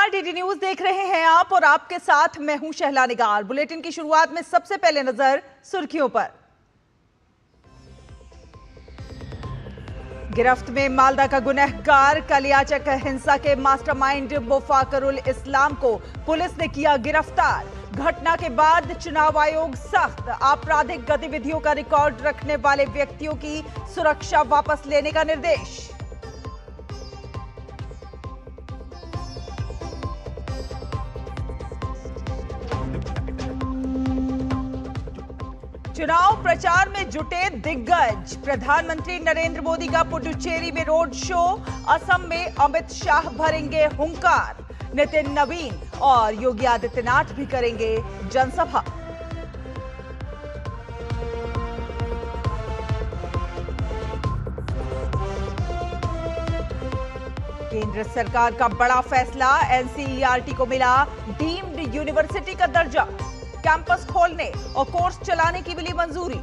नमस्कार, DD news देख रहे हैं आप और आपके साथ मैं हूं शहला निगार। बुलेटिन की शुरुआत में सबसे पहले नजर सुर्खियों पर। गिरफ्त में मालदा का गुनहगार कलियाचक हिंसा के मास्टरमाइंड मुफाकरुल इस्लाम को पुलिस ने किया गिरफ्तार। घटना के बाद चुनाव आयोग सख्त, आपराधिक गतिविधियों का रिकॉर्ड रखने वाले व्यक्तियों की सुरक्षा वापस लेने का निर्देश। चुनाव प्रचार में जुटे दिग्गज। प्रधानमंत्री नरेंद्र मोदी का पुडुचेरी में रोड शो। असम में अमित शाह भरेंगे हुंकार। नितिन नवीन और योगी आदित्यनाथ भी करेंगे जनसभा। केंद्र सरकार का बड़ा फैसला, एनसीईआरटी को मिला डीम्ड यूनिवर्सिटी का दर्जा। कैंपस खोलने और कोर्स चलाने की मिली मंजूरी।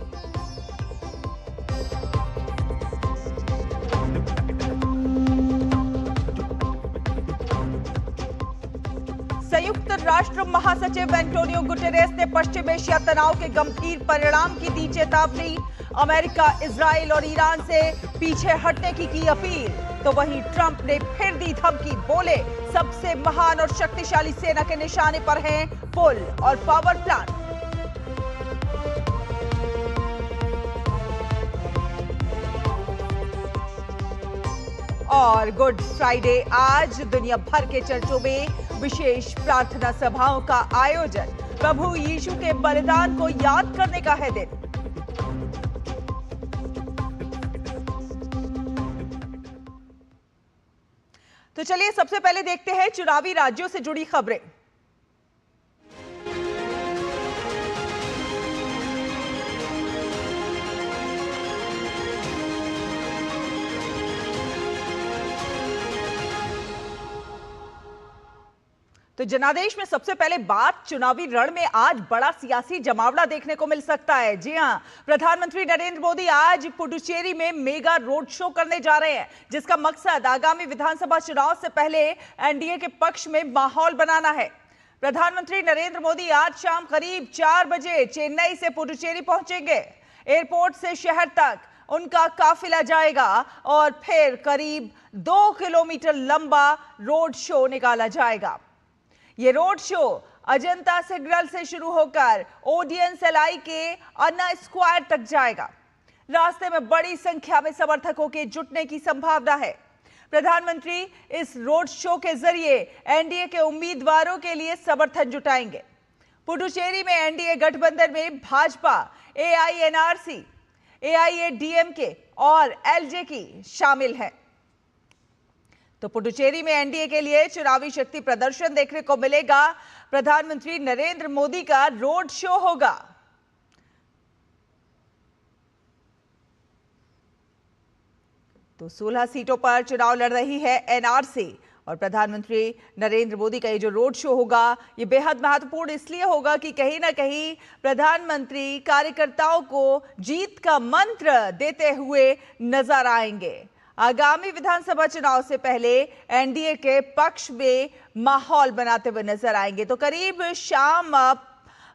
संयुक्त राष्ट्र महासचिव एंटोनियो गुटेरेस ने पश्चिम एशिया तनाव के गंभीर परिणाम की दी चेतावनी। अमेरिका, इजराइल और ईरान से पीछे हटने की अपील। तो वहीं ट्रंप ने फिर दी धमकी, बोले सबसे महान और शक्तिशाली सेना के निशाने पर हैं पुल और पावर प्लांट। और गुड फ्राइडे, आज दुनिया भर के चर्चों में विशेष प्रार्थना सभाओं का आयोजन। प्रभु यीशु के बलिदान को याद करने का है दिन। तो चलिए सबसे पहले देखते हैं चुनावी राज्यों से जुड़ी खबरें। तो जनादेश में सबसे पहले बात चुनावी रण में आज बड़ा सियासी जमावड़ा देखने को मिल सकता है। जी हां, प्रधानमंत्री नरेंद्र मोदी आज पुडुचेरी में मेगा रोड शो करने जा रहे हैं, जिसका मकसद आगामी विधानसभा चुनाव से पहले एनडीए के पक्ष में माहौल बनाना है। प्रधानमंत्री नरेंद्र मोदी आज शाम करीब 4 बजे चेन्नई से पुडुचेरी पहुंचेंगे। एयरपोर्ट से शहर तक उनका काफिला जाएगा और फिर करीब 2 किलोमीटर लंबा रोड शो निकाला जाएगा। ये रोड शो अजंता सिग्नल से शुरू होकर ओडियन सेलाई के अन्ना स्क्वायर तक जाएगा। रास्ते में बड़ी संख्या में समर्थकों के जुटने की संभावना है। प्रधानमंत्री इस रोड शो के जरिए एनडीए के उम्मीदवारों के लिए समर्थन जुटाएंगे। पुडुचेरी में एनडीए गठबंधन में भाजपा, एआईएनआरसी, एआईएडीएमके और एलजेके शामिल हैं। तो पुडुचेरी में एनडीए के लिए चुनावी शक्ति प्रदर्शन देखने को मिलेगा। प्रधानमंत्री नरेंद्र मोदी का रोड शो होगा। तो 16 सीटों पर चुनाव लड़ रही है एनआरसी और प्रधानमंत्री नरेंद्र मोदी का ये जो रोड शो होगा ये बेहद महत्वपूर्ण इसलिए होगा कि कहीं ना कहीं प्रधानमंत्री कार्यकर्ताओं को जीत का मंत्र देते हुए नजर आएंगे। आगामी विधानसभा चुनाव से पहले एनडीए के पक्ष में माहौल बनाते हुए नजर आएंगे। तो करीब शाम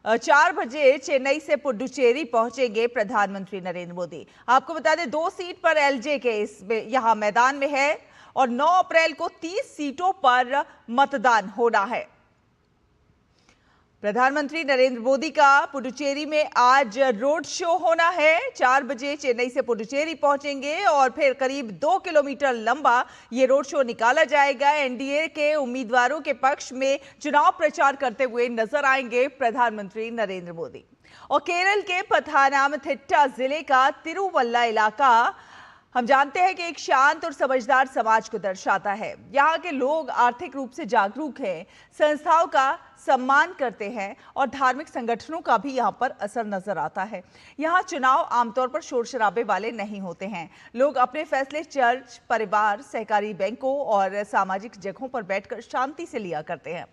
4 बजे चेन्नई से पुडुचेरी पहुंचेंगे प्रधानमंत्री नरेंद्र मोदी। आपको बता दें 2 सीट पर एलजे के यहां मैदान में है और 9 अप्रैल को 30 सीटों पर मतदान होना है। प्रधानमंत्री नरेंद्र मोदी का पुडुचेरी में आज रोड शो होना है। 4 बजे चेन्नई से पुडुचेरी पहुंचेंगे और फिर करीब 2 किलोमीटर लंबा ये रोड शो निकाला जाएगा। एनडीए के उम्मीदवारों के पक्ष में चुनाव प्रचार करते हुए नजर आएंगे प्रधानमंत्री नरेंद्र मोदी। और केरल के पथानामथिट्टा जिले का तिरुवल्ला इलाका हम जानते हैं कि एक शांत और समझदार समाज को दर्शाता है। यहाँ के लोग आर्थिक रूप से जागरूक हैं, संस्थाओं का सम्मान करते हैं और धार्मिक संगठनों का भी यहाँ पर असर नजर आता है। यहाँ चुनाव आमतौर पर शोर शराबे वाले नहीं होते हैं। लोग अपने फैसले चर्च, परिवार, सहकारी बैंकों और सामाजिक जगहों पर बैठकर शांति से लिया करते हैं।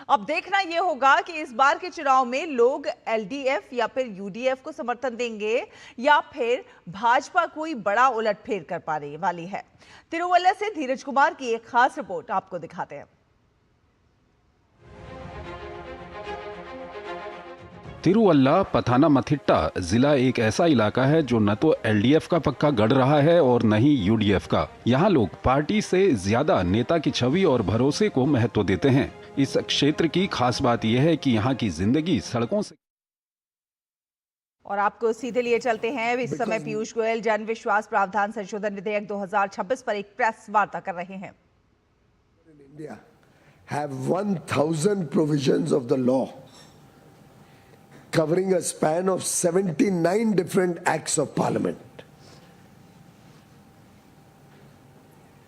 अब देखना यह होगा कि इस बार के चुनाव में लोग एलडीएफ या फिर यूडीएफ को समर्थन देंगे या फिर भाजपा कोई बड़ा उलटफेर कर पाने वाली है। तिरुवल्ला से धीरज कुमार की एक खास रिपोर्ट आपको दिखाते हैं। तिरुवल्ला पथानामथिट्टा जिला एक ऐसा इलाका है जो न तो एलडीएफ का पक्का गढ़ रहा है और न ही यूडीएफ का। यहाँ लोग पार्टी से ज्यादा नेता की छवि और भरोसे को महत्व देते हैं। इस क्षेत्र की खास बात यह है कि यहाँ की जिंदगी सड़कों से। और आपको सीधे लिए चलते हैं। इस समय पीयूष गोयल जन विश्वास प्रावधान संशोधन विधेयक 2026 पर एक प्रेस वार्ता कर रहे हैं। India have 1000 provisions of the law covering a span of 79 different acts of parliament.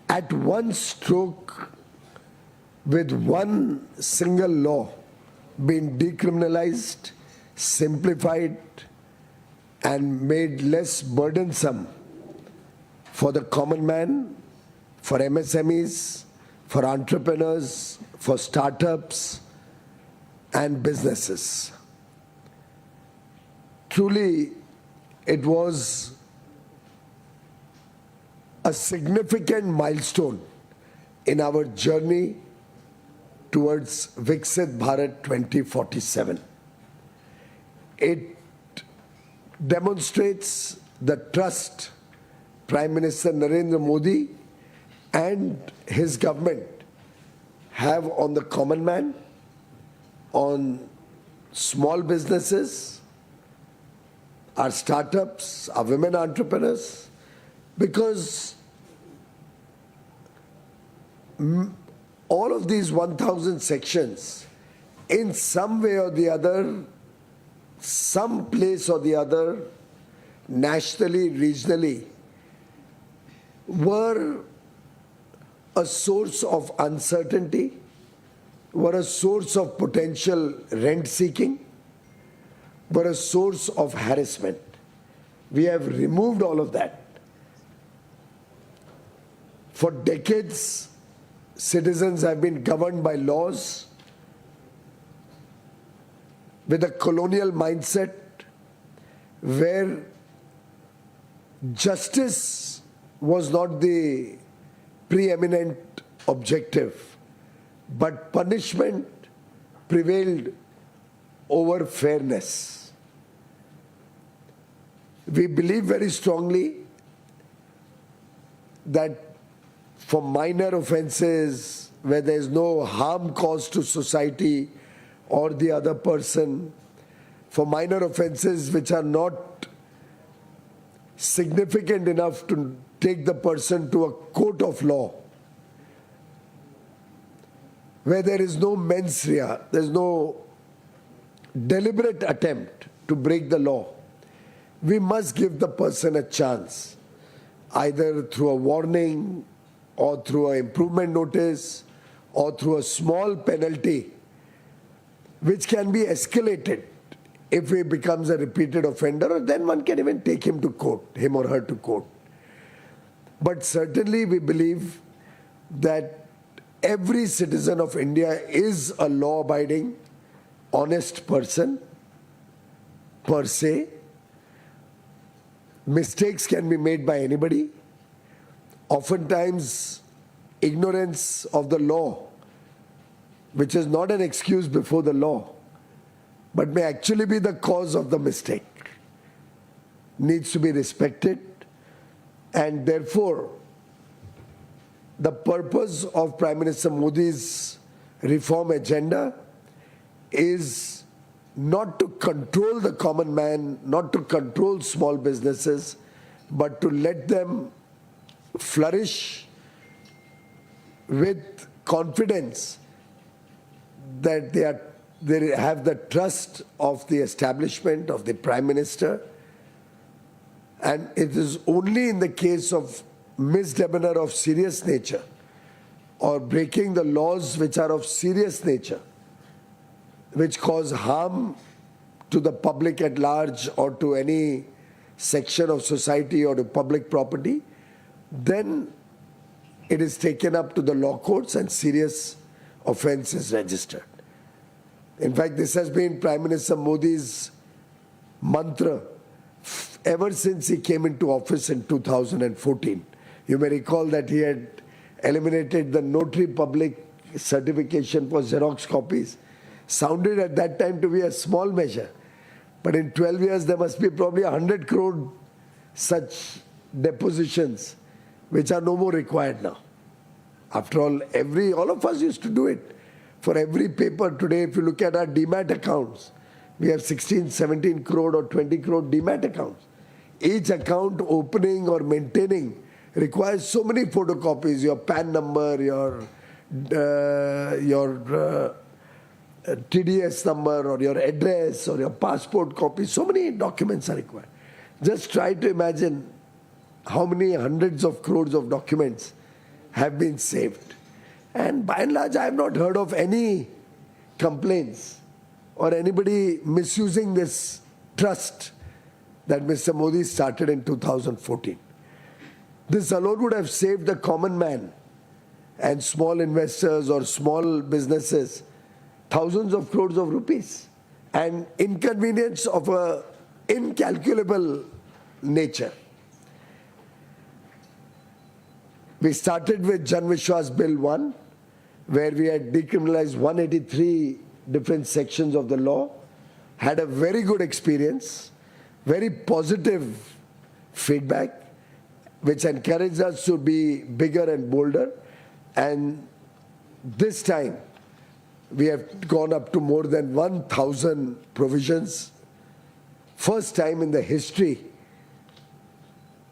At one stroke, with one single law being decriminalized, simplified, and made less burdensome for the common man, for MSMEs, for entrepreneurs, for startups and businesses. Truly, it was a significant milestone in our journey towards Viksit Bharat 2047. It demonstrates the trust Prime Minister Narendra Modi and his government have on the common man, on small businesses, our startups, our women entrepreneurs, because all of these 1000 sections, in some way or the other, some place or the other, nationally, regionally, were a source of uncertainty, were a source of potential rent seeking, were a source of harassment. We have removed all of that. For decades, citizens have been governed by laws with a colonial mindset where justice was not the preeminent objective, but punishment prevailed over fairness. We believe very strongly that for minor offences where there is no harm caused to society or the other person, for minor offences which are not significant enough to take the person to a court of law, where there is no mens rea, there is no deliberate attempt to break the law, we must give the person a chance, either through a warning or through an improvement notice or through a small penalty which can be escalated if he becomes a repeated offender, or then one can even take him to court, him or her to court. But certainly we believe that every citizen of India is a law-abiding, honest person per se. Mistakes can be made by anybody. Oftentimes, ignorance of the law, which is not an excuse before the law, but may actually be the cause of the mistake, needs to be respected. And therefore, the purpose of Prime Minister Modi's reform agenda is not to control the common man, not to control small businesses, but to let them flourish with confidence that they have the trust of the establishment, of the Prime Minister. And it is only in the case of misdemeanor of serious nature or breaking the laws which are of serious nature, which cause harm to the public at large or to any section of society or to public property, then it is taken up to the law courts and serious offence is registered. In fact, this has been Prime Minister Modi's mantra ever since he came into office in 2014. You may recall that he had eliminated the notary public certification for Xerox copies. Sounded at that time to be a small measure. But in 12 years, there must be probably 100 crore such depositions, which are no more required now. After all, all of us used to do it. For every paper today, if you look at our demat accounts, we have 16, 17 crore or 20 crore demat accounts. Each account opening or maintaining requires so many photocopies, your PAN number, your TDS number or your address or your passport copy. So many documents are required. Just try to imagine how many hundreds of crores of documents have been saved. And by and large, I have not heard of any complaints or anybody misusing this trust that Mr. Modi started in 2014. This alone would have saved the common man and small investors or small businesses thousands of crores of rupees and inconvenience of a incalculable nature. We started with Jan Vishwas Bill 1, where we had decriminalized 183 different sections of the law, had a very good experience, very positive feedback, which encouraged us to be bigger and bolder. And this time, we have gone up to more than 1,000 provisions. First time in the history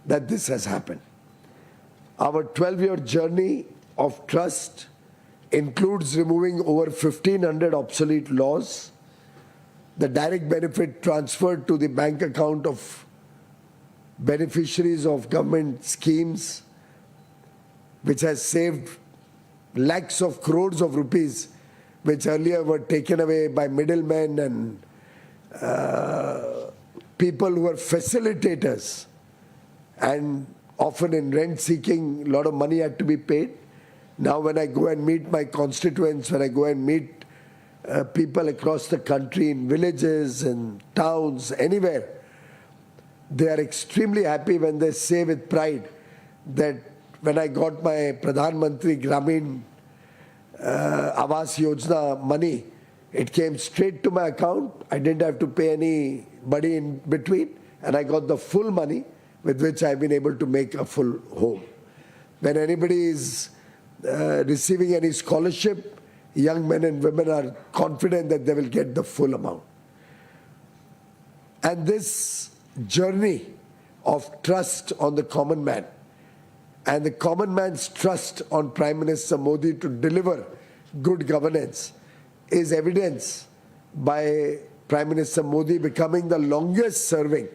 that this has happened. Our 12-year journey of trust includes removing over 1,500 obsolete laws, the direct benefit transferred to the bank account of beneficiaries of government schemes, which has saved lakhs of crores of rupees, which earlier were taken away by middlemen and people who were facilitators, and often in rent seeking, a lot of money had to be paid. Now when I go and meet my constituents, when I go and meet people across the country in villages and towns, anywhere, they are extremely happy when they say with pride that when I got my Pradhan Mantri Gramin Awas Yojana money, it came straight to my account. I didn't have to pay anybody in between, and I got the full money with which I've been able to make a full home. When anybody is receiving any scholarship, young men and women are confident that they will get the full amount. And this journey of trust on the common man and the common man's trust on Prime Minister Modi to deliver good governance is evidenced by Prime Minister Modi becoming the longest serving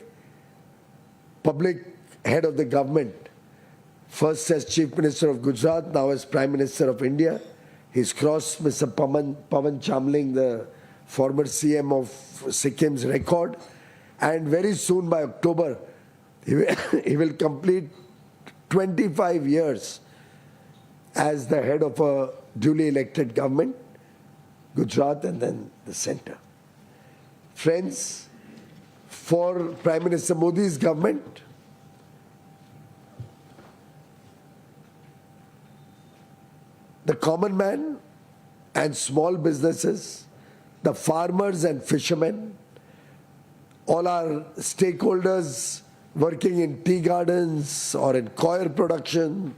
public head of the government, first as Chief Minister of Gujarat, now as Prime Minister of India. He's crossed Mr. Pawan Chamling, the former CM of Sikkim's record, and very soon by October, he will complete 25 years as the head of a duly elected government, Gujarat and then the center. Friends, for Prime Minister Modi's government, the common man and small businesses, the farmers and fishermen, all our stakeholders working in tea gardens or in coir production,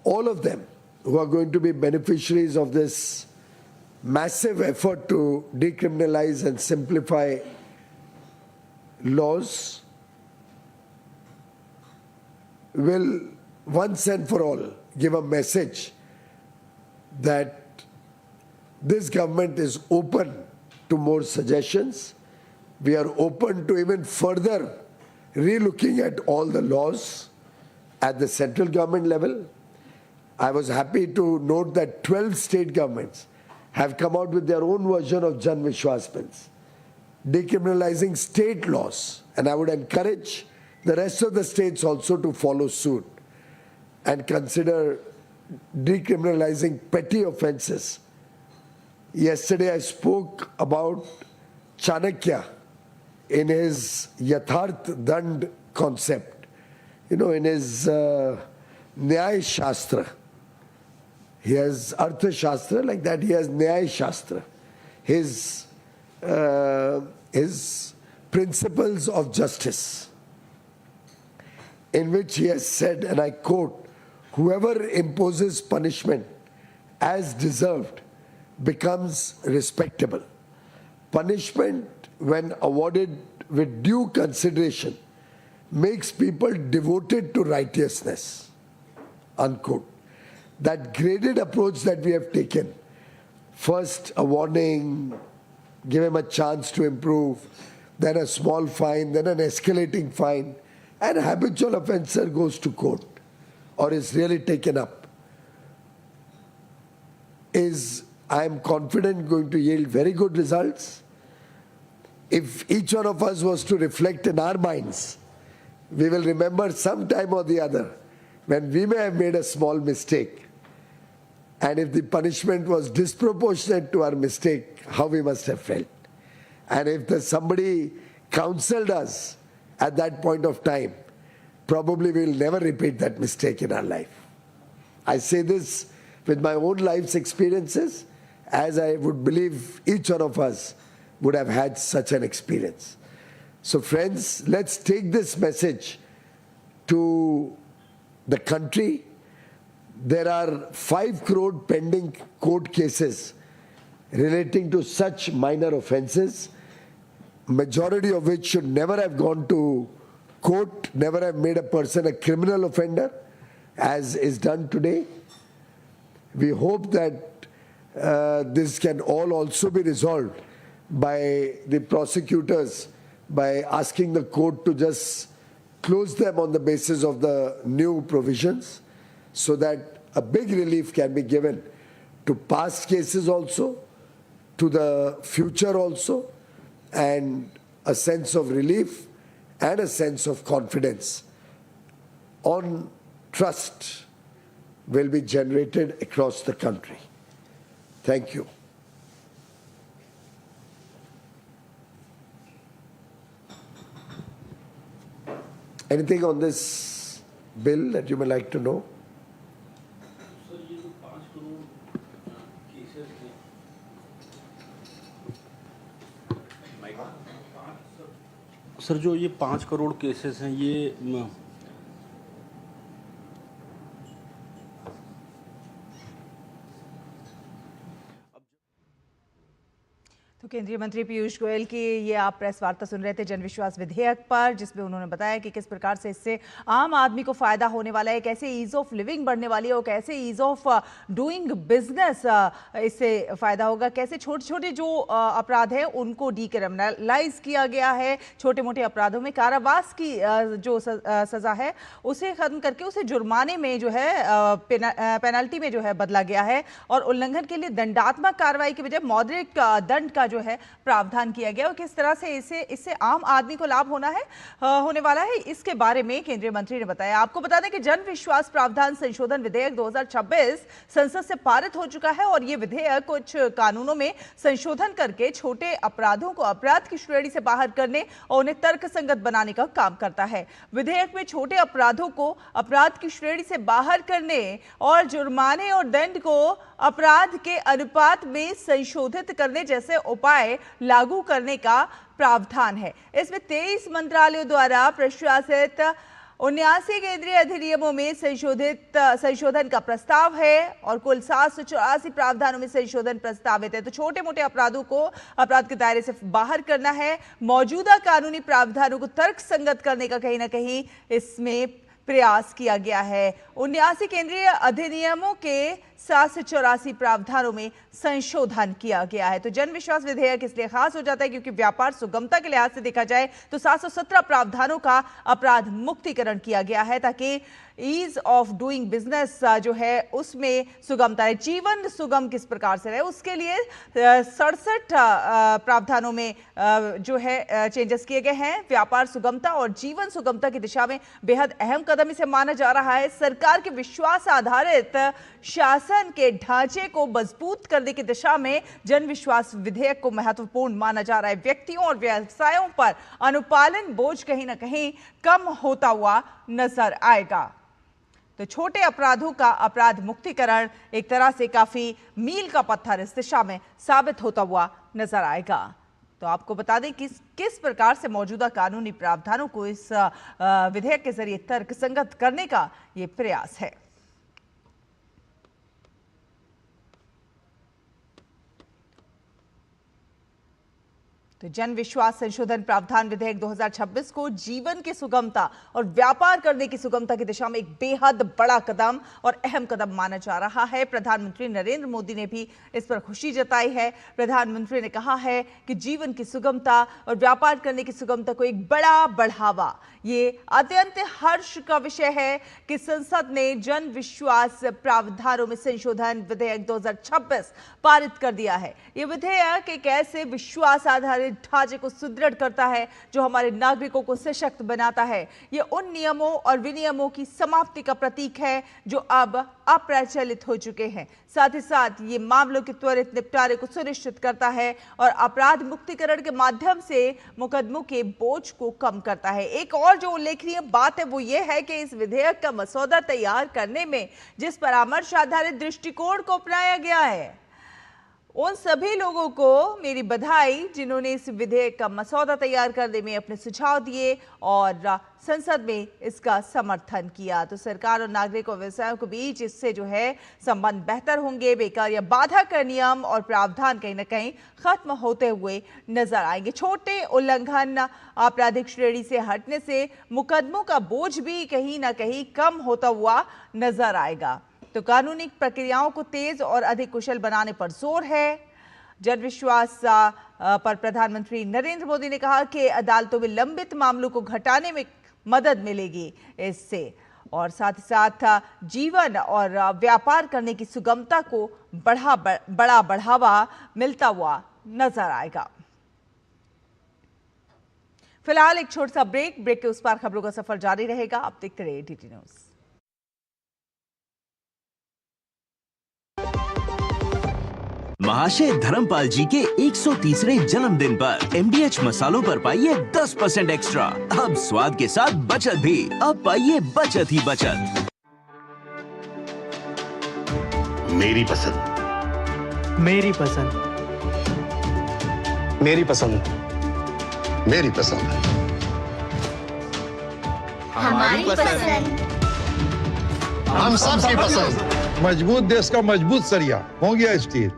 all of them who are going to be beneficiaries of this massive effort to decriminalize and simplify laws, will once and for all give a message that this government is open to more suggestions. We are open to even further re-looking at all the laws at the central government level. I was happy to note that 12 state governments have come out with their own version of Jan Vishwas bills, decriminalizing state laws. And I would encourage the rest of the states also to follow suit and consider decriminalizing petty offenses. Yesterday I spoke about Chanakya in his Yatharth Dand concept. You know, in his Nyay Shastra, he has Artha Shastra, like that he has Nyay Shastra. His his principles of justice, in which he has said, and I quote, "Whoever imposes punishment as deserved becomes respectable. Punishment, when awarded with due consideration, makes people devoted to righteousness," unquote. That graded approach that we have taken, first a warning, give him a chance to improve, then a small fine, then an escalating fine, and a habitual offencer goes to court or is really taken up, is, I am confident, going to yield very good results. If each one of us was to reflect in our minds, we will remember some time or the other when we may have made a small mistake. And if the punishment was disproportionate to our mistake, how we must have felt. And if somebody counseled us at that point of time, probably we will never repeat that mistake in our life. I say this with my own life's experiences, as I would believe each one of us would have had such an experience. So friends, let's take this message to the country. There are 5 crore pending court cases relating to such minor offences, majority of which should never have gone to court, never have made a person a criminal offender, as is done today. We hope that this can all also be resolved by the prosecutors by asking the court to just close them on the basis of the new provisions, so that a big relief can be given to past cases also, to the future also, and a sense of relief and a sense of confidence on trust will be generated across the country. Thank you. Anything on this bill that you may like to know? Sir ये जो 5 crore cases थे, sir जो ये 5 crore cases हैं, ये तो केंद्रीय मंत्री पीयूष गोयल की ये आप प्रेस वार्ता सुन रहे थे जनविश्वास विधेयक पर, जिसमें उन्होंने बताया कि किस प्रकार से इससे आम आदमी को फायदा होने वाला है, कैसे ईज ऑफ लिविंग बढ़ने वाली है और कैसे ईज ऑफ डूइंग बिजनेस इससे फायदा होगा, कैसे छोटे छोटे जो अपराध हैं उनको डीक्रिमिनलाइज किया गया है, छोटे मोटे अपराधों में कारावास की जो सजा है उसे खत्म करके उसे जुर्माने में जो है पेनल्टी में जो है बदला गया है, और उल्लंघन के लिए दंडात्मक कार्रवाई के बजाय मौद्रिक दंड का जो है प्रावधान किया गया, और किस तरह से इससे आम आदमी को लाभ होने वाला है, इसके बारे में केंद्रीय मंत्री ने बताया। आपको बता दें कि जन विश्वास प्रावधान संशोधन विधेयक 2026 संसद से पारित हो चुका है, और यह विधेयक कुछ कानूनों में संशोधन करके छोटे अपराधों को अपराध की श्रेणी से बाहर करने और उन्हें तर्कसंगत बनाने का काम करता है। विधेयक में छोटे अपराधों को अपराध की श्रेणी से बाहर करने और जुर्माने और दंड को अपराध के अनुपात में संशोधित करने जैसे उपाय लागू करने का प्रावधान है। इसमें 23 मंत्रालयों द्वारा प्रशासित 79 केंद्रीय अधिनियमों में संशोधन का प्रस्ताव है, और कुल 784 प्रावधानों में संशोधन प्रस्तावित है। तो छोटे मोटे अपराधों को अपराध के दायरे से बाहर करना है, मौजूदा कानूनी प्रावधानों को तर्कसंगत करने का कहीं ना कहीं इसमें प्रयास किया गया है। 79 केंद्रीय अधिनियमों के 784 प्रावधानों में संशोधन किया गया है। तो जन विश्वास विधेयक इसलिए खास हो जाता है क्योंकि व्यापार सुगमता के लिहाज से देखा जाए तो 717 प्रावधानों का अपराध मुक्तिकरण किया गया है, ताकि ईज ऑफ डूइंग बिजनेस जो है उसमें सुगमता है, जीवन सुगम किस प्रकार से रहे उसके लिए 67 प्रावधानों में जो है चेंजेस किए गए हैं। व्यापार सुगमता और जीवन सुगमता की दिशा में बेहद अहम कदम इसे माना जा रहा है। सरकार के विश्वास आधारित शासन के ढांचे को मजबूत करने की दिशा में जन विश्वास विधेयक को महत्वपूर्ण माना जा रहा है। व्यक्तियों और व्यवसायों पर अनुपालन बोझ कहीं ना कहीं कम होता हुआ नजर आएगा। तो छोटे अपराधों का अपराध मुक्तिकरण एक तरह से काफी मील का पत्थर इस दिशा में साबित होता हुआ नजर आएगा। तो आपको बता दें कि किस प्रकार से मौजूदा कानूनी प्रावधानों को इस विधेयक के जरिए तर्कसंगत करने का ये प्रयास है। तो जन विश्वास संशोधन प्रावधान विधेयक 2026 को जीवन की सुगमता और व्यापार करने की सुगमता की दिशा में एक बेहद बड़ा कदम और अहम कदम माना जा रहा है। प्रधानमंत्री नरेंद्र मोदी ने भी इस पर खुशी जताई है। प्रधानमंत्री ने कहा है कि जीवन की सुगमता और व्यापार करने की सुगमता को एक बड़ा बढ़ावा। ये अत्यंत हर्ष का विषय है कि संसद ने जन विश्वास प्रावधानों में संशोधन विधेयक 2026 पारित कर दिया है। ये विधेयक एक ऐसे विश्वास आधारित ढांचे को सुदृढ़ करता है जो हमारे नागरिकों को सशक्त बनाता है। ये उन नियमों और विनियमों की समाप्ति का प्रतीक है जो अब अप्रचलित हो चुके हैं। साथ ही साथ ये मामलों के त्वरित निपटारे को सुनिश्चित करता है और अपराध मुक्तिकरण के माध्यम से मुकदमों के बोझ को कम करता है। एक और जो उल्लेखनीय बात है वो ये है कि इस विधेयक का मसौदा तैयार करने में जिस परामर्श आधारित दृष्टिकोण को अपनाया गया है, उन सभी लोगों को मेरी बधाई जिन्होंने इस विधेयक का मसौदा तैयार करने में अपने सुझाव दिए और संसद में इसका समर्थन किया। तो सरकार और नागरिक और व्यवसायों के बीच इससे जो है संबंध बेहतर होंगे। बेकार या बाधा का नियम और प्रावधान कहीं ना कहीं खत्म होते हुए नजर आएंगे। छोटे उल्लंघन आपराधिक श्रेणी से हटने से मुकदमों का बोझ भी कहीं ना कहीं कम होता हुआ नजर आएगा। तो कानूनी प्रक्रियाओं को तेज और अधिक कुशल बनाने पर जोर है। जन विश्वास पर प्रधानमंत्री नरेंद्र मोदी ने कहा कि अदालतों में लंबित मामलों को घटाने में मदद मिलेगी इससे, और साथ ही साथ जीवन और व्यापार करने की सुगमता को बड़ा बढ़ावा मिलता हुआ नजर आएगा। फिलहाल एक छोटा सा ब्रेक के उस पार खबरों का सफर जारी रहेगा। आप देखते रहिए डीटी न्यूज। महाशय धर्मपाल जी के 130वें जन्मदिन पर MDH मसालों पर पाइए 10% एक्स्ट्रा। अब स्वाद के साथ बचत भी। अब पाइए बचत ही बचत। मेरी पसंद, मेरी पसंद, मेरी पसंद, मेरी पसंद, हमारी पसंद, हम सबकी पसंद। मजबूत देश का मजबूत सरिया हो गया स्टील।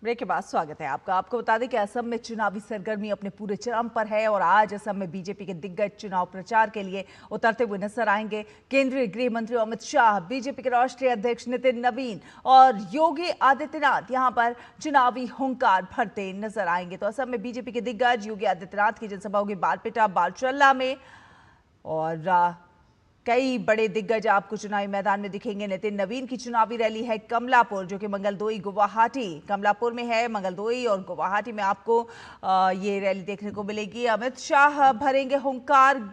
ब्रेक के बाद स्वागत है आपका। आपको बता दें कि असम में चुनावी सरगर्मी अपने पूरे चरम पर है और आज असम में बीजेपी के दिग्गज चुनाव प्रचार के लिए उतरते हुए नजर आएंगे। केंद्रीय गृह मंत्री अमित शाह, बीजेपी के राष्ट्रीय अध्यक्ष नितिन नवीन और योगी आदित्यनाथ यहां पर चुनावी हुंकार भरते नजर आएंगे। तो असम में बीजेपी के दिग्गज योगी आदित्यनाथ की जनसभा होगी बारपेटा बारचल्ला में और कई बड़े दिग्गज आपको चुनावी मैदान में दिखेंगे। नितिन नवीन की चुनावी रैली है कमलापुर, जो कि मंगलदोई गुवाहाटी, कमलापुर में है। मंगलदोई और गुवाहाटी में आपको ये रैली देखने को मिलेगी। अमित शाह भरेंगे हुंकार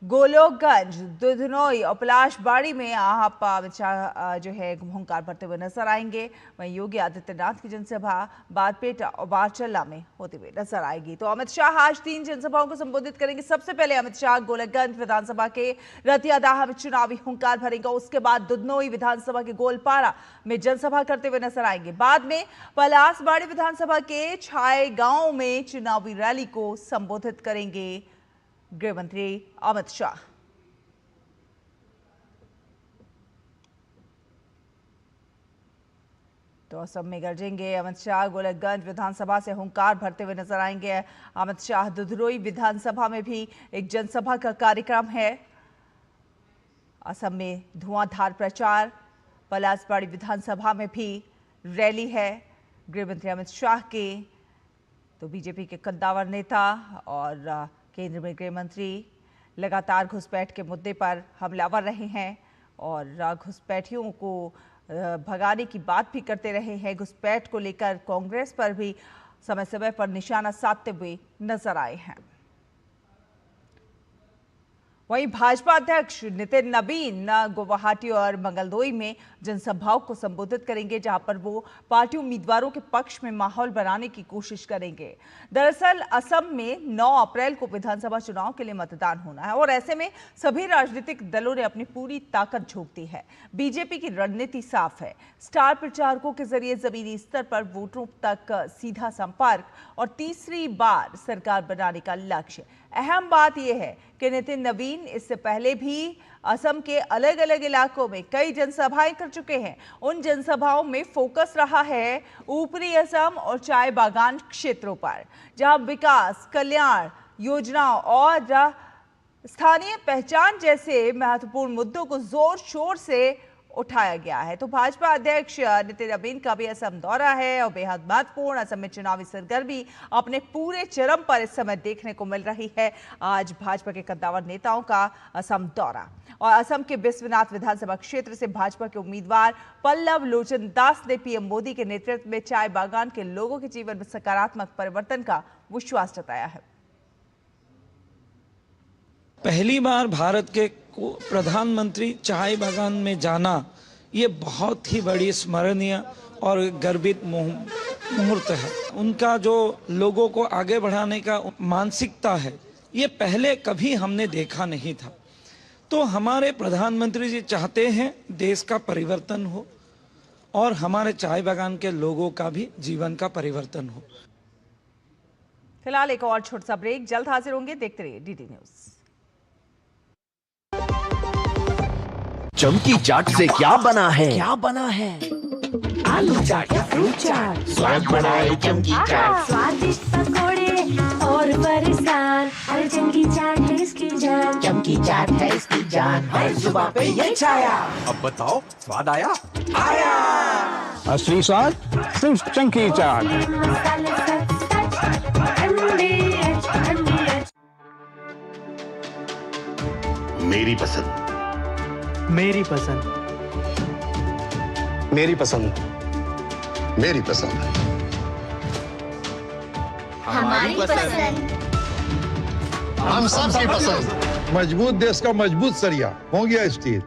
गोलोकगंज, दुधनोई और पलाशबाड़ी में आप अमित शाह जो है हुंकार भरते हुए नजर आएंगे। वहीं योगी आदित्यनाथ की जनसभा बारपेटा और बारचल्ला में होते हुए नजर आएगी। तो अमित शाह आज 3 जनसभाओं को संबोधित करेंगे। सबसे पहले अमित शाह गोलकगंज विधानसभा के रतियादाह में चुनावी हुंकार भरेंगे। उसके बाद दुधनोई विधानसभा के गोलपारा में जनसभा करते हुए नजर आएंगे। बाद में पलाशबाड़ी विधानसभा के छाए गांव में चुनावी रैली को संबोधित करेंगे गृह मंत्री अमित शाह। तो असम में गरजेंगे अमित शाह। गोलकगंज विधानसभा से हुंकार भरते हुए नजर आएंगे अमित शाह। दुधनोई विधानसभा में भी एक जनसभा का कार्यक्रम है। असम में धुआंधार प्रचार। पलाशबाड़ी विधानसभा में भी रैली है गृह मंत्री अमित शाह के। तो बीजेपी के कद्दावर नेता और केंद्र में गृह मंत्री लगातार घुसपैठ के मुद्दे पर हमलावर रहे हैं और घुसपैठियों को भगाने की बात भी करते रहे हैं। घुसपैठ को लेकर कांग्रेस पर भी समय समय पर निशाना साधते हुए नजर आए हैं। वहीं भाजपा अध्यक्ष नितिन नवीन गुवाहाटी और मंगलदोई में जनसभाओं को संबोधित करेंगे, जहां पर वो पार्टी उम्मीदवारों के पक्ष में माहौल बनाने की कोशिश करेंगे। दरअसल असम में 9 अप्रैल को विधानसभा चुनाव के लिए मतदान होना है और ऐसे में सभी राजनीतिक दलों ने अपनी पूरी ताकत झोंक दी है। बीजेपी की रणनीति साफ है, स्टार प्रचारकों के जरिए जमीनी स्तर पर वोटरों तक सीधा संपर्क और तीसरी बार सरकार बनाने का लक्ष्य। अहम बात यह है कि नितिन नवीन इससे पहले भी असम के अलग अलग इलाकों में कई जनसभाएं कर चुके हैं। उन जनसभाओं में फोकस रहा है ऊपरी असम और चाय बागान क्षेत्रों पर, जहां विकास, कल्याण योजनाओं और स्थानीय पहचान जैसे महत्वपूर्ण मुद्दों को जोर शोर से उठाया गया है। तो भाजपा अध्यक्ष नितिन नवीन का भी असम दौरा है और बेहद महत्वपूर्ण असम में चुनावी सरगर्मी अपने पूरे चरम पर इस समय देखने को मिल रही है। आज भाजपा के कद्दावर नेताओं का असम दौरा और असम के बिस्वनाथ विधानसभा क्षेत्र से भाजपा के उम्मीदवार पल्लव लोचन दास ने पीएम मोदी के नेतृत्व में चाय बागान के लोगों के जीवन में सकारात्मक परिवर्तन का विश्वास जताया है। पहली बार भारत के प्रधानमंत्री चाय बागान में जाना, ये बहुत ही बड़ी स्मरणीय और गर्वित मुहूर्त है। उनका जो लोगों को आगे बढ़ाने का मानसिकता है, ये पहले कभी हमने देखा नहीं था। तो हमारे प्रधानमंत्री जी चाहते हैं देश का परिवर्तन हो और हमारे चाय बागान के लोगों का भी जीवन का परिवर्तन हो। फिलहाल एक और छोटा सा ब्रेक, जल्द हाजिर होंगे, देखते रहिए डीडी न्यूज। चमकी चाट से क्या बना है? आलू चाट या फ्रूट चाट, स्वाद बनाए चमकी चाट। स्वादिष्ट पकोड़े और बरसात, हर चमकी चाट है इसकी जान। चमकी चाट है इसकी जान, हर जुबान पे ये छाया। अब बताओ स्वाद आया? असली स्वाद सिर्फ चमकी चाट। मसाले सच MDH। मेरी पसंद, मेरी पसंद, मेरी पसंद, मेरी पसंद, हमारी पसंद। हम सबकी पसंद। मजबूत देश का मजबूत सरिया हो गया स्टील।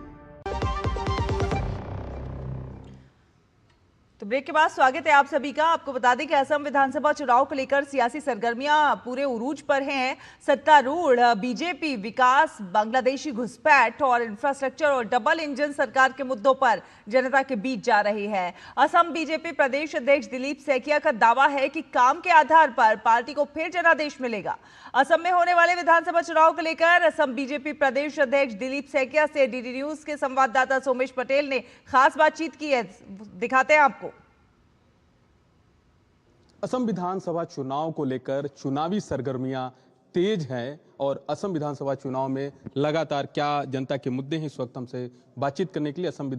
तो ब्रेक के बाद स्वागत है आप सभी का। आपको बता दें कि असम विधानसभा चुनाव को लेकर सियासी सरगर्मियां पूरे उरूज पर हैं। सत्तारूढ़ बीजेपी विकास, बांग्लादेशी घुसपैठ और इंफ्रास्ट्रक्चर और डबल इंजन सरकार के मुद्दों पर जनता के बीच जा रही है। असम बीजेपी प्रदेश अध्यक्ष दिलीप सैकिया का दावा है कि काम के आधार पर पार्टी को फिर जनादेश मिलेगा। असम में होने वाले विधानसभा चुनाव को लेकर असम बीजेपी प्रदेश अध्यक्ष दिलीप सैकिया से डीडी न्यूज के संवाददाता सोमेश पटेल ने खास बातचीत की है, दिखाते हैं आपको। असम विधानसभा चुनाव को लेकर चुनावी सरगर्मियां तेज हैं और असम विधानसभा चुनाव में लगातार क्या जनता के मुद्दे हैं, इस वक्त हमसे बातचीत करने के लिए असम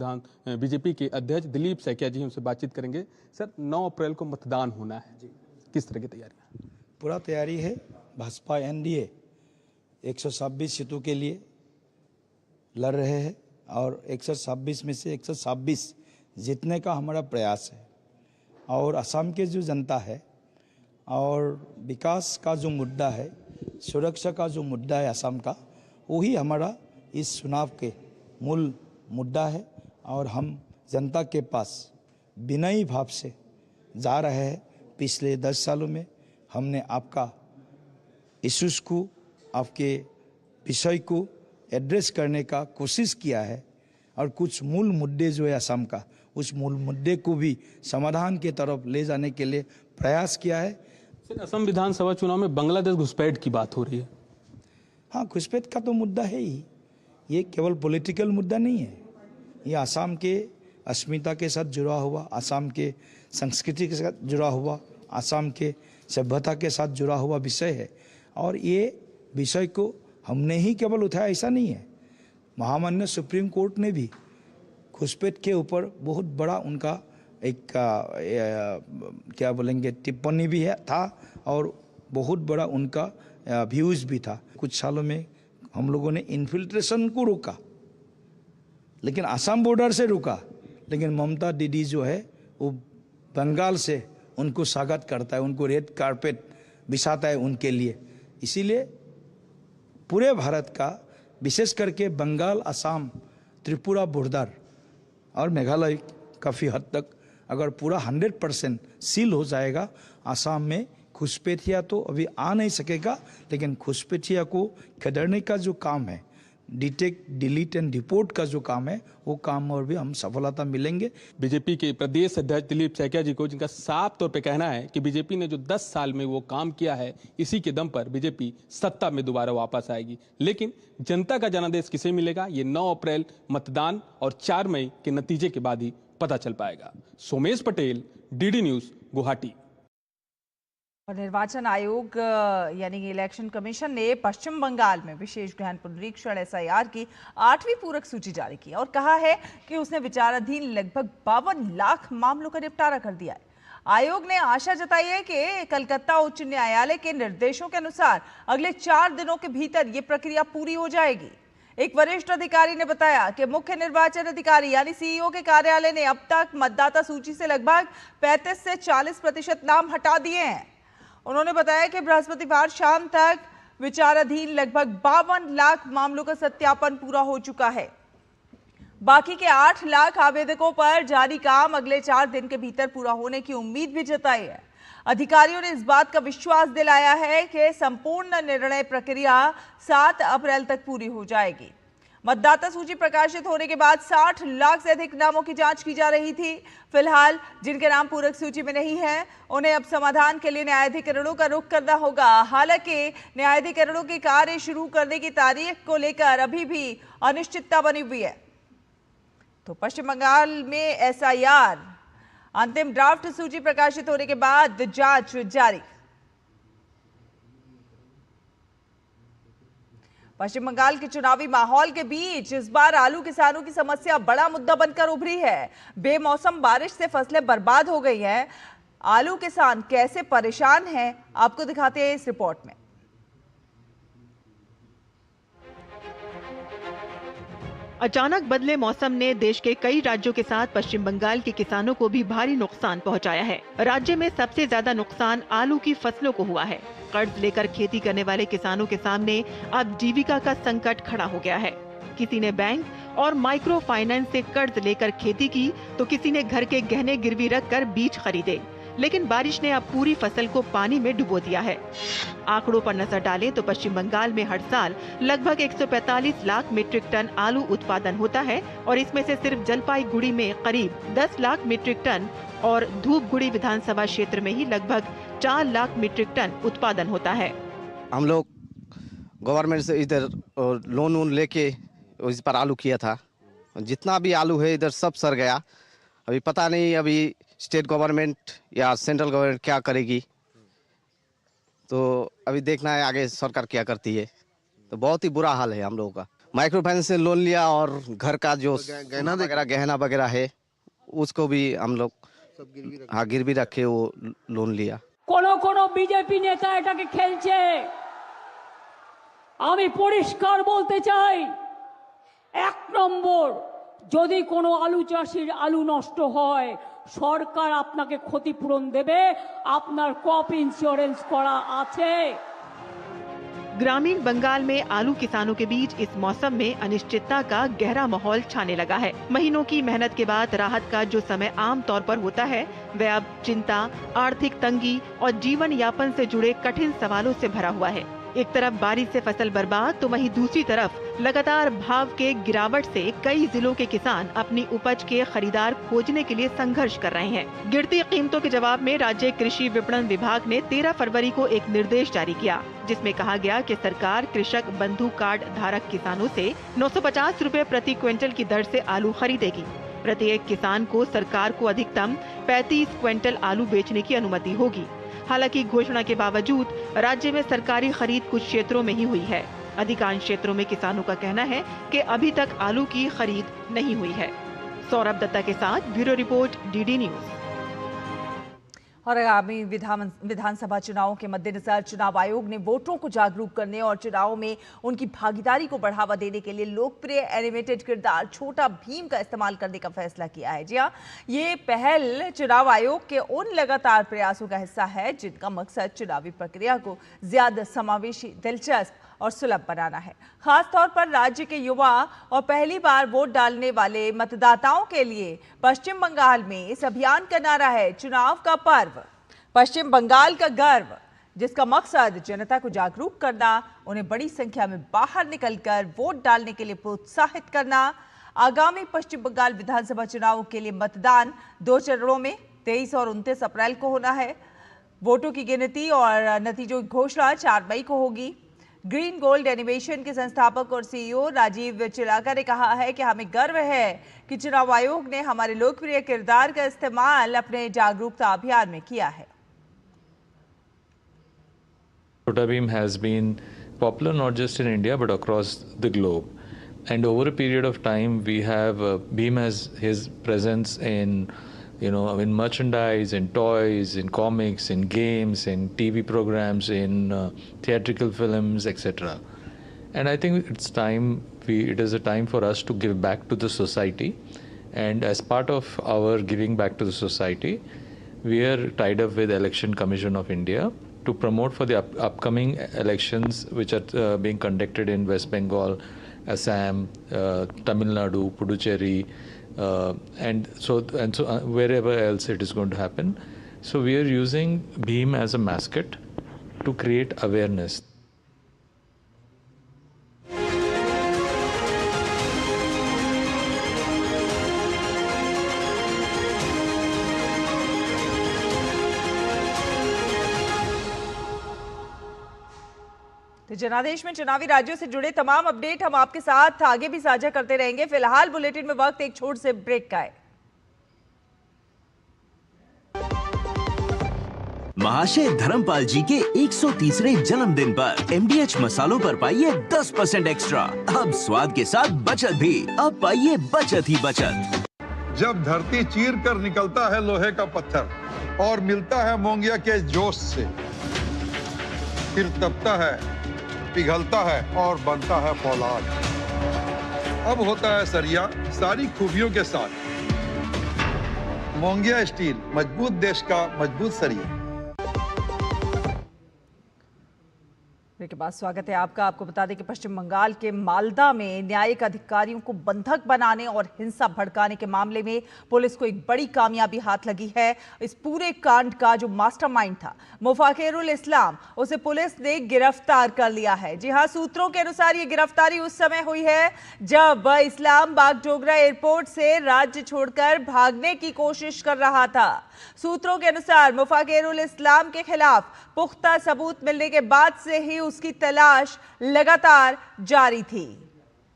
बीजेपी के अध्यक्ष दिलीप सैकिया जी हमसे बातचीत करेंगे। सर, 9 अप्रैल को मतदान होना है, किस तरह की तैयारियां? पूरा तैयारी है। भाजपा एनडीए 126 सीटों के लिए लड़ रहे हैं और 126 में से 126 जीतने का हमारा प्रयास है। और असम के जो जनता है और विकास का जो मुद्दा है, सुरक्षा का जो मुद्दा है असम का, वही हमारा इस चुनाव के मूल मुद्दा है। और हम जनता के पास विनयी भाव से जा रहे हैं। पिछले 10 सालों में हमने आपका इश्यूज को, आपके विषय को एड्रेस करने का कोशिश किया है और कुछ मूल मुद्दे जो है असम का, उस मूल मुद्दे को भी समाधान की तरफ ले जाने के लिए प्रयास किया है। सर, असम विधानसभा चुनाव में बांग्लादेश घुसपैठ की बात हो रही है। हाँ, घुसपैठ का तो मुद्दा है ही, ये केवल पॉलिटिकल मुद्दा नहीं है। ये असम के अस्मिता के साथ जुड़ा हुआ, असम के संस्कृति के साथ जुड़ा हुआ, असम के सभ्यता के साथ जुड़ा हुआ विषय है। और ये विषय को हमने ही केवल उठाया ऐसा नहीं है, महामान्य सुप्रीम कोर्ट ने भी घुसपैठ के ऊपर बहुत बड़ा उनका एक क्या बोलेंगे टिप्पणी भी है था और बहुत बड़ा उनका व्यूज़ भी था। कुछ सालों में हम लोगों ने इन्फिल्ट्रेशन को रोका, लेकिन असम बॉर्डर से रुका, लेकिन ममता दीदी जो है वो बंगाल से उनको स्वागत करता है, उनको रेड कारपेट बिछाता है उनके लिए। इसीलिए पूरे भारत का विशेष करके बंगाल, असम, त्रिपुरा बॉर्डर और मेघालय काफ़ी हद तक अगर पूरा 100% सील हो जाएगा, असम में घुसपैठिया तो अभी आ नहीं सकेगा, लेकिन घुसपैठिया को खदेड़ने का जो काम है, डिटेक्ट, डिलीट एंड रिपोर्ट का जो काम है, वो काम और भी हम सफलता मिलेंगे। बीजेपी के प्रदेश अध्यक्ष दिलीप सैकिया जी को, जिनका साफ तौर पे कहना है कि बीजेपी ने जो 10 साल में वो काम किया है, इसी के दम पर बीजेपी सत्ता में दोबारा वापस आएगी। लेकिन जनता का जनादेश किसे मिलेगा, ये 9 अप्रैल मतदान और 4 मई के नतीजे के बाद ही पता चल पाएगा। Somesh Patel, DD news, Guwahati. और निर्वाचन आयोग यानी कि इलेक्शन कमीशन ने पश्चिम बंगाल में विशेष गहन पुनरीक्षण एसआईआर की 8वीं पूरक सूची जारी की और कहा है कि उसने विचाराधीन लगभग 52 लाख मामलों का निपटारा कर दिया है। आयोग ने आशा जताई है कि कलकत्ता उच्च न्यायालय के निर्देशों के अनुसार अगले 4 दिनों के भीतर ये प्रक्रिया पूरी हो जाएगी। एक वरिष्ठ अधिकारी ने बताया कि मुख्य निर्वाचन अधिकारी यानी सीईओ के कार्यालय ने अब तक मतदाता सूची से लगभग 35 से 40% नाम हटा दिए हैं। उन्होंने बताया कि बृहस्पतिवार शाम तक विचाराधीन लगभग 52 लाख मामलों का सत्यापन पूरा हो चुका है। बाकी के 8 लाख आवेदकों पर जारी काम अगले 4 दिन के भीतर पूरा होने की उम्मीद भी जताई है। अधिकारियों ने इस बात का विश्वास दिलाया है कि संपूर्ण निर्णय प्रक्रिया 7 अप्रैल तक पूरी हो जाएगी। मतदाता सूची प्रकाशित होने के बाद 60 लाख से अधिक नामों की जांच की जा रही थी। फिलहाल जिनके नाम पूरक सूची में नहीं है, उन्हें अब समाधान के लिए न्यायाधिकरणों का रुख करना होगा। हालांकि न्यायाधिकरणों के कार्य शुरू करने की तारीख को लेकर अभी भी अनिश्चितता बनी हुई है। तो पश्चिम बंगाल में एसआईआर अंतिम ड्राफ्ट सूची प्रकाशित होने के बाद जांच जारी। पश्चिम बंगाल के चुनावी माहौल के बीच इस बार आलू किसानों की समस्या बड़ा मुद्दा बनकर उभरी है। बेमौसम बारिश से फसलें बर्बाद हो गई हैं। आलू किसान कैसे परेशान हैं, आपको दिखाते हैं इस रिपोर्ट में। अचानक बदले मौसम ने देश के कई राज्यों के साथ पश्चिम बंगाल के किसानों को भी भारी नुकसान पहुंचाया है। राज्य में सबसे ज्यादा नुकसान आलू की फसलों को हुआ है। कर्ज लेकर खेती करने वाले किसानों के सामने अब जीविका का संकट खड़ा हो गया है। किसी ने बैंक और माइक्रो फाइनेंस से कर्ज लेकर खेती की, तो किसी ने घर के गहने गिरवी रखकर बीज खरीदे, लेकिन बारिश ने अब पूरी फसल को पानी में डुबो दिया है। आंकड़ों पर नजर डालें तो पश्चिम बंगाल में हर साल लगभग 145 लाख मीट्रिक टन आलू उत्पादन होता है और इसमें से सिर्फ जलपाईगुड़ी में करीब 10 लाख मीट्रिक टन और धूपगुड़ी विधानसभा क्षेत्र में ही लगभग 4 लाख मीट्रिक टन उत्पादन होता है। हम लोग गवर्नमेंट से इधर लोन वोन लेके इस पर आलू किया था। जितना भी आलू है इधर सब सड़ गया। अभी पता नहीं अभी स्टेट गवर्नमेंट या सेंट्रल गवर्नमेंट क्या करेगी, तो अभी देखना है आगे सरकार क्या करती है। तो बहुत ही बुरा हाल है हम लोगों का। माइक्रो फाइनेंस से लोन लिया और घर का जो गहना वगैरह है उसको भी हम लोग गिरवी रखे वो लोन लिया। কোনো বিজেপি নেতা এটাকে খেলছে। আমি পরিষ্কার বলতে চাই, 1 নম্বর, যদি কোনো আলু চাষির আলু নষ্ট হয় সরকার আপনাকে ক্ষতিপূরণ দেবে, আপনার क्रॉप इंश्योरेंस করা আছে। ग्रामीण बंगाल में आलू किसानों के बीच इस मौसम में अनिश्चितता का गहरा माहौल छाने लगा है। महीनों की मेहनत के बाद राहत का जो समय आम तौर पर होता है, वह अब चिंता, आर्थिक तंगी और जीवन यापन से जुड़े कठिन सवालों से भरा हुआ है। एक तरफ बारिश से फसल बर्बाद, तो वहीं दूसरी तरफ लगातार भाव के गिरावट से कई जिलों के किसान अपनी उपज के खरीदार खोजने के लिए संघर्ष कर रहे हैं। गिरती कीमतों के जवाब में राज्य कृषि विपणन विभाग ने 13 फरवरी को एक निर्देश जारी किया, जिसमें कहा गया कि सरकार कृषक बंधु कार्ड धारक किसानों से 950 रुपए प्रति क्विंटल की दर से आलू खरीदेगी। प्रत्येक किसान को सरकार को अधिकतम 35 क्विंटल आलू बेचने की अनुमति होगी। हालांकि घोषणा के बावजूद राज्य में सरकारी खरीद कुछ क्षेत्रों में ही हुई है। अधिकांश क्षेत्रों में किसानों का कहना है कि अभी तक आलू की खरीद नहीं हुई है। सौरभ दत्ता के साथ ब्यूरो रिपोर्ट, डीडी न्यूज। और आगामी विधानसभा चुनावों के मद्देनजर चुनाव आयोग ने वोटरों को जागरूक करने और चुनाव में उनकी भागीदारी को बढ़ावा देने के लिए लोकप्रिय एनिमेटेड किरदार छोटा भीम का इस्तेमाल करने का फैसला किया है। जी हाँ, ये पहल चुनाव आयोग के उन लगातार प्रयासों का हिस्सा है जिनका मकसद चुनावी प्रक्रिया को ज्यादा समावेशी, दिलचस्प और सुलभ बनाना है। खास तौर पर राज्य के युवा और पहली बार वोट डालने वाले मतदाताओं के लिए पश्चिम बंगाल में इस अभियान का नारा है चुनाव का पर्व, पश्चिम बंगाल का गर्व, जिसका मकसद जनता को जागरूक करना, उन्हें बड़ी संख्या में बाहर निकलकर वोट डालने के लिए प्रोत्साहित करना। आगामी पश्चिम बंगाल विधानसभा चुनाव के लिए मतदान 2 चरणों में 23 और 29 अप्रैल को होना है। वोटों की गिनती और नतीजों की घोषणा 4 मई को होगी। ग्रीन गोल्ड एनिमेशन के संस्थापक और सीईओ राजीव चिलाका ने कहा है कि हमें गर्व है कि चुनाव आयोग ने हमारे लोकप्रिय किरदार का इस्तेमाल अपने जागरूकता अभियान में किया है। Chhota Bheem has been popular not just in India but across the globe, and over a period of time we have Bheem has his presence in in merchandise, in toys, in comics, in games, in TV programs, in theatrical films, etc. And I think it is a time for us to give back to the society, and as part of our giving back to the society, we are tied up with Election Commission of India to promote for the upcoming elections which are being conducted in West Bengal, Assam, Tamil Nadu, Puducherry, and so wherever else it is going to happen. So we are using Bheem as a mascot to create awareness. तो जनादेश में चुनावी राज्यों से जुड़े तमाम update हम आपके साथ आगे भी साझा करते रहेंगे। फिलहाल बुलेटिन में वक्त एक छोटे से ब्रेक का है। महाशय धर्मपाल जी के 130वें जन्मदिन पर MDH मसालों पर पाइए 10% एक्स्ट्रा। अब स्वाद के साथ बचत भी। अब पाइए बचत ही बचत। जब धरती चीर कर निकलता है लोहे का पत्थर और मिलता है मोंगिया के जोश से, फिर तपता है, पिघलता है और बनता है फौलाद। अब होता है सरिया सारी खूबियों के साथ। मोंगिया स्टील, मजबूत देश का मजबूत सरिया। के बाद स्वागत है आपका। आपको बता दें कि पश्चिम बंगाल के मालदा में न्यायिक अधिकारियों को बंधक बनाने और हिंसा भड़काने के मामले में पुलिस को एक बड़ी कामयाबी हाथ लगी है। इस पूरे कांड का जो मास्टरमाइंड था मुफाकिरुल इस्लाम, उसे पुलिस ने गिरफ्तार कर लिया है। जी हां, सूत्रों के अनुसार ये गिरफ्तारी उस समय हुई है जब इस्लाम बागडोगरा एयरपोर्ट से राज्य छोड़कर भागने की कोशिश कर रहा था। सूत्रों के अनुसार मुफाकिरुल इस्लाम के खिलाफ पुख्ता सबूत मिलने के बाद से ही उसकी तलाश लगातार जारी थी।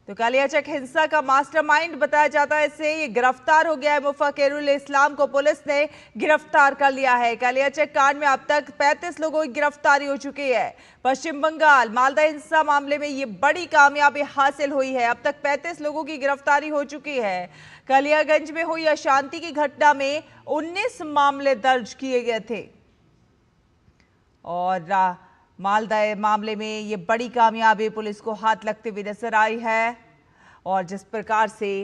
तो कालियाचक हिंसा का मास्टरमाइंड बताया जाता है, इससे ये गिरफ्तार हो गया है। मुफाकिरुल इस्लाम को पुलिस ने गिरफ्तार कर लिया है। कालियाचक कांड में अब तक 35 लोगों की गिरफ्तारी हो चुकी है। पश्चिम बंगाल मालदा हिंसा मामले में ये बड़ी कामयाबी हासिल हुई है। अब तक 35 लोगों की गिरफ्तारी हो चुकी है। कालियागंज में हुई अशांति की घटना में 19 मामले दर्ज किए गए थे और मालदा मामले में ये बड़ी कामयाबी पुलिस को हाथ लगते हुए नजर आई है और जिस प्रकार से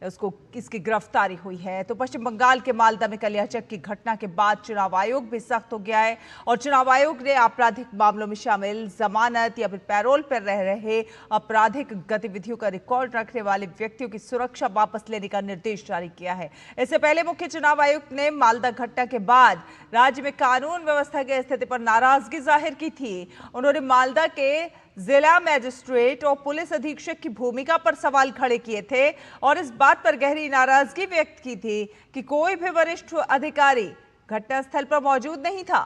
उसको इसकी गिरफ्तारी हुई है। तो पश्चिम बंगाल के मालदा में कालियाचक की घटना के बाद चुनाव आयोग भी सख्त हो गया है और चुनाव आयोग ने आपराधिक मामलों में शामिल जमानत या फिर पैरोल पर रह रहे आपराधिक गतिविधियों का रिकॉर्ड रखने वाले व्यक्तियों की सुरक्षा वापस लेने का निर्देश जारी किया है। इससे पहले मुख्य चुनाव आयुक्त ने मालदा घटना के बाद राज्य में कानून व्यवस्था की स्थिति पर नाराजगी जाहिर की थी। उन्होंने मालदा के जिला मैजिस्ट्रेट और पुलिस अधीक्षक की भूमिका पर सवाल खड़े किए थे और इस बात पर गहरी नाराजगी व्यक्त की थी कि कोई भी वरिष्ठ अधिकारी घटनास्थल पर मौजूद नहीं था।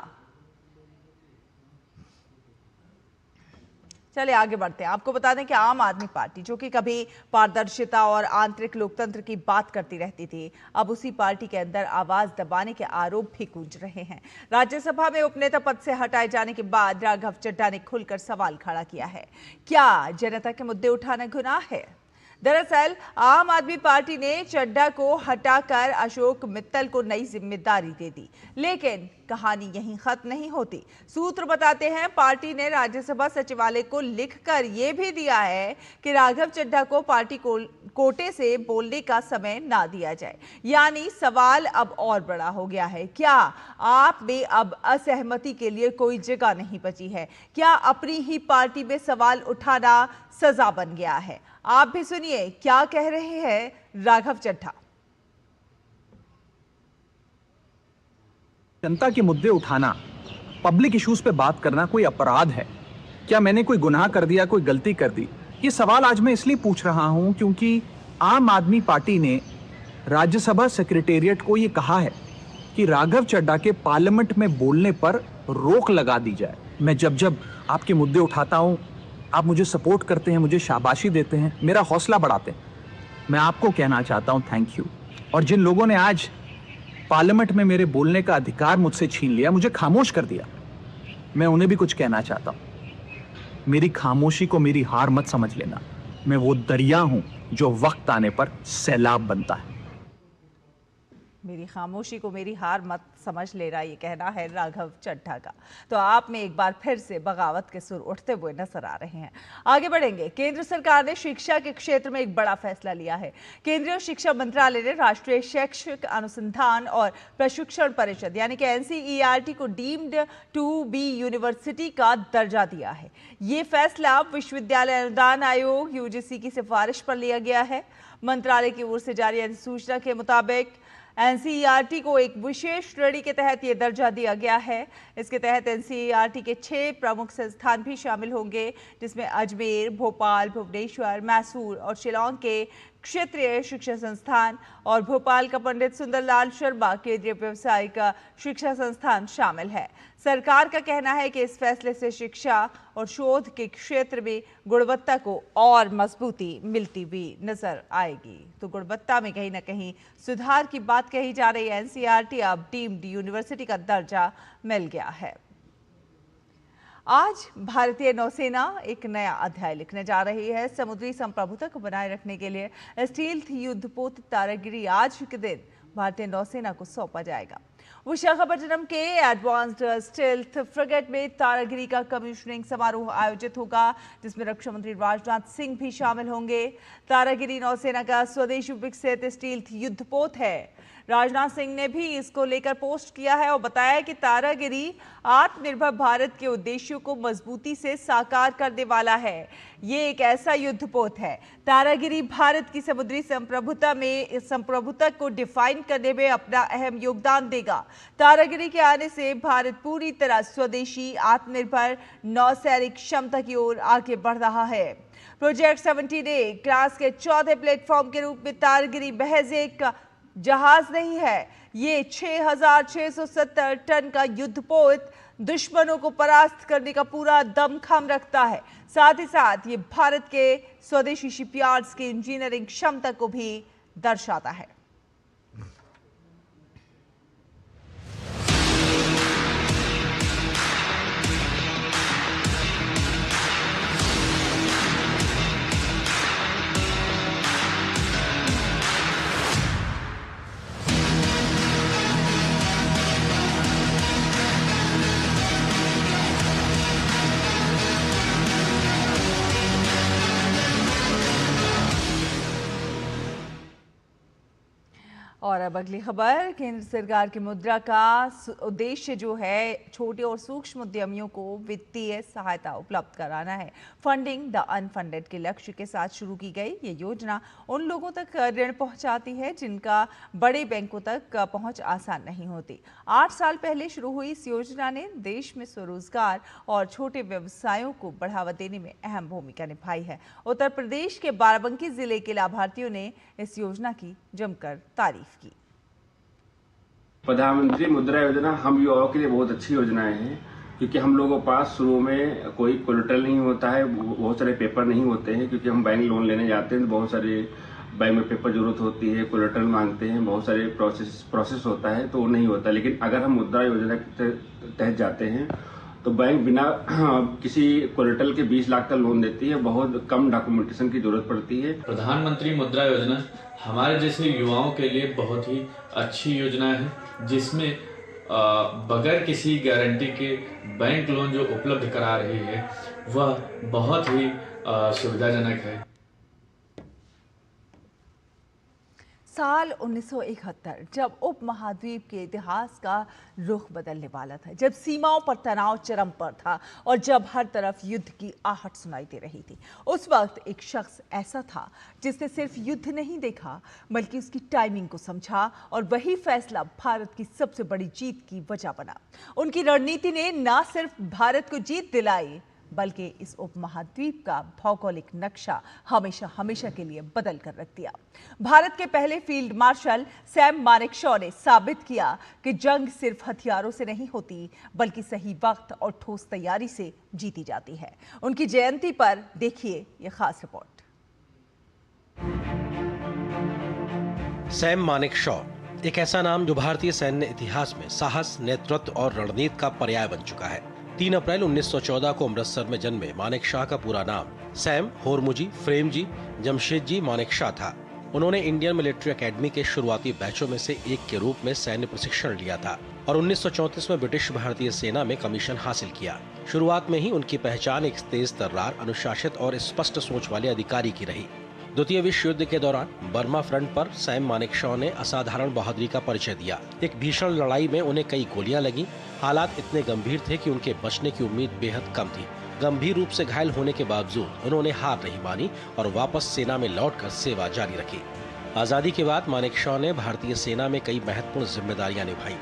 चलिए आगे बढ़ते हैं। आपको बता दें कि आम आदमी पार्टी, जो कि कभी पारदर्शिता और आंतरिक लोकतंत्र की बात करती रहती थी, अब उसी पार्टी के अंदर आवाज दबाने के आरोप भी गूंज रहे हैं। राज्यसभा में उपनेता पद से हटाए जाने के बाद राघव चड्ढा ने खुलकर सवाल खड़ा किया है, क्या जनता के मुद्दे उठाना गुनाह है? दरअसल आम आदमी पार्टी ने चड्ढा को हटाकर अशोक मित्तल को नई जिम्मेदारी दे दी, लेकिन कहानी यहीं खत्म नहीं होती। सूत्र बताते हैं पार्टी ने राज्यसभा सचिवालय को लिखकर यह भी दिया है कि राघव चड्ढा को पार्टी कोटे से बोलने का समय ना दिया जाए। यानी सवाल अब और बड़ा हो गया है, क्या आप में अब असहमति के लिए कोई जगह नहीं बची है? क्या अपनी ही पार्टी में सवाल उठाना सजा बन गया है? आप भी सुनिए क्या कह रहे हैं राघव चड्ढा। जनता के मुद्दे उठाना, पब्लिक इश्यूज पे बात करना कोई अपराध है? क्या मैंने कोई गुनाह कर दिया, कोई गलती कर दी? ये सवाल आज मैं इसलिए पूछ रहा हूं क्योंकि आम आदमी पार्टी ने राज्यसभा सेक्रेटेरिएट को ये कहा है कि राघव चड्ढा के पार्लियामेंट में बोलने पर रोक लगा दी जाए। मैं जब आपके मुद्दे उठाता हूं, आप मुझे सपोर्ट करते हैं, मुझे शाबाशी देते हैं, मेरा हौसला बढ़ाते हैं। मैं आपको कहना चाहता हूं थैंक यू। और जिन लोगों ने आज पार्लियामेंट में मेरे बोलने का अधिकार मुझसे छीन लिया, मुझे खामोश कर दिया, मैं उन्हें भी कुछ कहना चाहता हूं। मेरी खामोशी को मेरी हार मत समझ लेना। मैं वो दरिया हूं जो वक्त आने पर सैलाब बनता है। मेरी खामोशी को मेरी हार मत समझ ले रहा, ये कहना है राघव चड्ढा का। तो आप में एक बार फिर से बगावत के सुर उठते हुए नजर आ रहे हैं। आगे बढ़ेंगे। केंद्र सरकार ने शिक्षा के क्षेत्र में एक बड़ा फैसला लिया है। केंद्रीय शिक्षा मंत्रालय ने राष्ट्रीय शैक्षिक अनुसंधान और प्रशिक्षण परिषद यानी कि NCERT को डीम्ड टू बी यूनिवर्सिटी का दर्जा दिया है। ये फैसला विश्वविद्यालय अनुदान आयोग UGC की सिफारिश पर लिया गया है। मंत्रालय की ओर से जारी अधिसूचना के मुताबिक NCERT को एक विशेष श्रेणी के तहत यह दर्जा दिया गया है। इसके तहत NCERT के 6 प्रमुख संस्थान भी शामिल होंगे, जिसमें अजमेर, भोपाल, भुवनेश्वर, मैसूर और शिलांग के क्षेत्रीय शिक्षा संस्थान और भोपाल का पंडित सुंदरलाल शर्मा केंद्रीय व्यावसायिक शिक्षा संस्थान शामिल है। सरकार का कहना है कि इस फैसले से शिक्षा और शोध के क्षेत्र में गुणवत्ता को और मजबूती मिलती हुई नजर आएगी। तो गुणवत्ता में कहीं ना कहीं सुधार की बात कही जा रही है। NCERT अब डीम्ड यूनिवर्सिटी का दर्जा मिल गया है। आज भारतीय नौसेना एक नया अध्याय लिखने जा रही है। समुद्री संप्रभुता को बनाए रखने के लिए स्टील्थ युद्धपोत तारागिरी आज के दिन भारतीय नौसेना को सौंपा जाएगा। विशाखापट्टनम के एडवांस्ड स्टील्थ फ्रिगेट में तारागिरी का कमीशनिंग समारोह आयोजित होगा, जिसमें रक्षा मंत्री राजनाथ सिंह भी शामिल होंगे। तारागिरी नौसेना का स्वदेशी विकसित स्टील्थ युद्धपोत है। राजनाथ सिंह ने भी इसको लेकर पोस्ट किया है और बताया कि तारागिरी आत्मनिर्भर भारत के उद्देश्यों को मजबूती से साकार करने वाला है। ये एक ऐसा युद्धपोत है। तारागिरी भारत की समुद्री संप्रभुता को डिफाइन करने में अपना अहम योगदान देगा। तारागिरी के आने से भारत पूरी तरह स्वदेशी आत्मनिर्भर नौसैनिक क्षमता की ओर आगे बढ़ रहा है। प्रोजेक्ट 17A क्लास के चौथे प्लेटफॉर्म के रूप में तारागिरी महज एक जहाज नहीं है, ये 6670 टन का युद्धपोत दुश्मनों को परास्त करने का पूरा दमखम रखता है। साथ ही साथ ये भारत के स्वदेशी शिपयार्ड्स की इंजीनियरिंग क्षमता को भी दर्शाता है। और अब अगली खबर। केंद्र सरकार की मुद्रा का उद्देश्य जो है छोटे और सूक्ष्म उद्यमियों को वित्तीय सहायता उपलब्ध कराना है। फंडिंग द अनफंडेड के लक्ष्य के साथ शुरू की गई ये योजना उन लोगों तक ऋण पहुंचाती है जिनका बड़े बैंकों तक पहुंच आसान नहीं होती। 8 साल पहले शुरू हुई इस योजना ने देश में स्वरोजगार और छोटे व्यवसायों को बढ़ावा देने में अहम भूमिका निभाई है। उत्तर प्रदेश के बाराबंकी जिले के लाभार्थियों ने इस योजना की जमकर तारीफ की। प्रधानमंत्री मुद्रा योजना हम युवाओं के लिए बहुत अच्छी योजनाएं हैं, क्योंकि हम लोगों के पास शुरू में कोई कोलेटरल नहीं होता है, बहुत सारे पेपर नहीं होते हैं, क्योंकि हम बैंक लोन लेने जाते हैं तो बहुत सारे बैंक में पेपर जरूरत होती है, कोलेटरल मांगते हैं, बहुत सारे प्रोसेस होता है, तो वो नहीं होता। लेकिन अगर हम मुद्रा योजना के तहत जाते हैं तो बैंक बिना किसी कोलेटरल के 20 लाख का लोन देती है। बहुत कम डॉक्यूमेंटेशन की जरूरत पड़ती है। प्रधानमंत्री मुद्रा योजना हमारे जैसे युवाओं के लिए बहुत ही अच्छी योजना है, जिसमें बगैर किसी गारंटी के बैंक लोन जो उपलब्ध करा रही है वह बहुत ही सुविधाजनक है। साल 1971 जब उपमहाद्वीप के इतिहास का रुख बदलने वाला था, जब सीमाओं पर तनाव चरम पर था और जब हर तरफ युद्ध की आहट सुनाई दे रही थी, उस वक्त एक शख्स ऐसा था जिसने सिर्फ युद्ध नहीं देखा बल्कि उसकी टाइमिंग को समझा और वही फैसला भारत की सबसे बड़ी जीत की वजह बना। उनकी रणनीति ने न सिर्फ भारत को जीत दिलाई बल्कि इस उपमहाद्वीप का भौगोलिक नक्शा हमेशा हमेशा के लिए बदल कर रख दिया। भारत के पहले फील्ड मार्शल सैम मानेकशॉ ने साबित किया कि जंग सिर्फ हथियारों से नहीं होती बल्कि सही वक्त और ठोस तैयारी से जीती जाती है। उनकी जयंती पर देखिए ये खास रिपोर्ट। सैम मानेकशॉ एक ऐसा नाम जो भारतीय सैन्य इतिहास में साहस, नेतृत्व और रणनीति का पर्याय बन चुका है। 3 अप्रैल 1914 को अमृतसर में जन्मे मानेकशॉ का पूरा नाम सैम होरमुजी फ्रेमजी जमशेदजी मानेकशॉ था। उन्होंने इंडियन मिलिट्री एकेडमी के शुरुआती बैचों में से एक के रूप में सैन्य प्रशिक्षण लिया था और 1934 में ब्रिटिश भारतीय सेना में कमीशन हासिल किया। शुरुआत में ही उनकी पहचान एक तेज तर्रार, अनुशासित और स्पष्ट सोच वाले अधिकारी की रही। द्वितीय विश्व युद्ध के दौरान बर्मा फ्रंट पर सैम मानेकशॉ ने असाधारण बहादुरी का परिचय दिया। एक भीषण लड़ाई में उन्हें कई गोलियां लगी। हालात इतने गंभीर थे कि उनके बचने की उम्मीद बेहद कम थी। गंभीर रूप से घायल होने के बावजूद उन्होंने हार नहीं मानी और वापस सेना में लौटकर सेवा जारी रखी। आजादी के बाद मानेकशॉ ने भारतीय सेना में कई महत्वपूर्ण जिम्मेदारियां निभाई।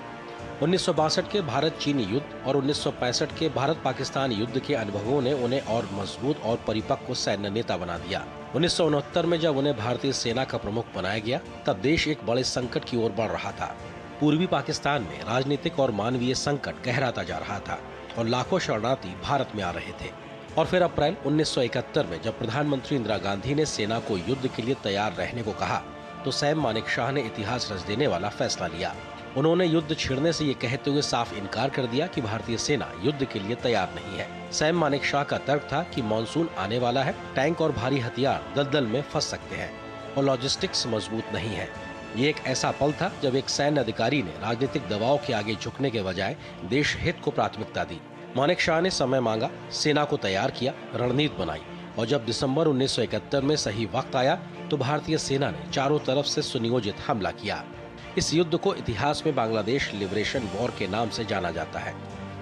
1962 के भारत चीन युद्ध और 1965 के भारत पाकिस्तान युद्ध के अनुभवों ने उन्हें और मजबूत और परिपक्व सैन्य नेता बना दिया। 1969 में जब उन्हें भारतीय सेना का प्रमुख बनाया गया, तब देश एक बड़े संकट की ओर बढ़ रहा था। पूर्वी पाकिस्तान में राजनीतिक और मानवीय संकट गहराता जा रहा था और लाखों शरणार्थी भारत में आ रहे थे। और फिर अप्रैल 1971 में जब प्रधानमंत्री इंदिरा गांधी ने सेना को युद्ध के लिए तैयार रहने को कहा, तो सैम मानेकशॉ ने इतिहास रच देने वाला फैसला लिया। उन्होंने युद्ध छेड़ने से ये कहते हुए साफ इनकार कर दिया कि भारतीय सेना युद्ध के लिए तैयार नहीं है। सैम मानेकशॉ का तर्क था कि मानसून आने वाला है, टैंक और भारी हथियार दलदल में फंस सकते हैं और लॉजिस्टिक्स मजबूत नहीं है। ये एक ऐसा पल था जब एक सैन्य अधिकारी ने राजनीतिक दबाव के आगे झुकने के बजाय देश हित को प्राथमिकता दी। मानेकशॉ ने समय मांगा, सेना को तैयार किया, रणनीति बनाई और जब दिसंबर 1971 में सही वक्त आया तो भारतीय सेना ने चारों तरफ से सुनियोजित हमला किया। इस युद्ध को इतिहास में बांग्लादेश लिबरेशन वॉर के नाम से जाना जाता है।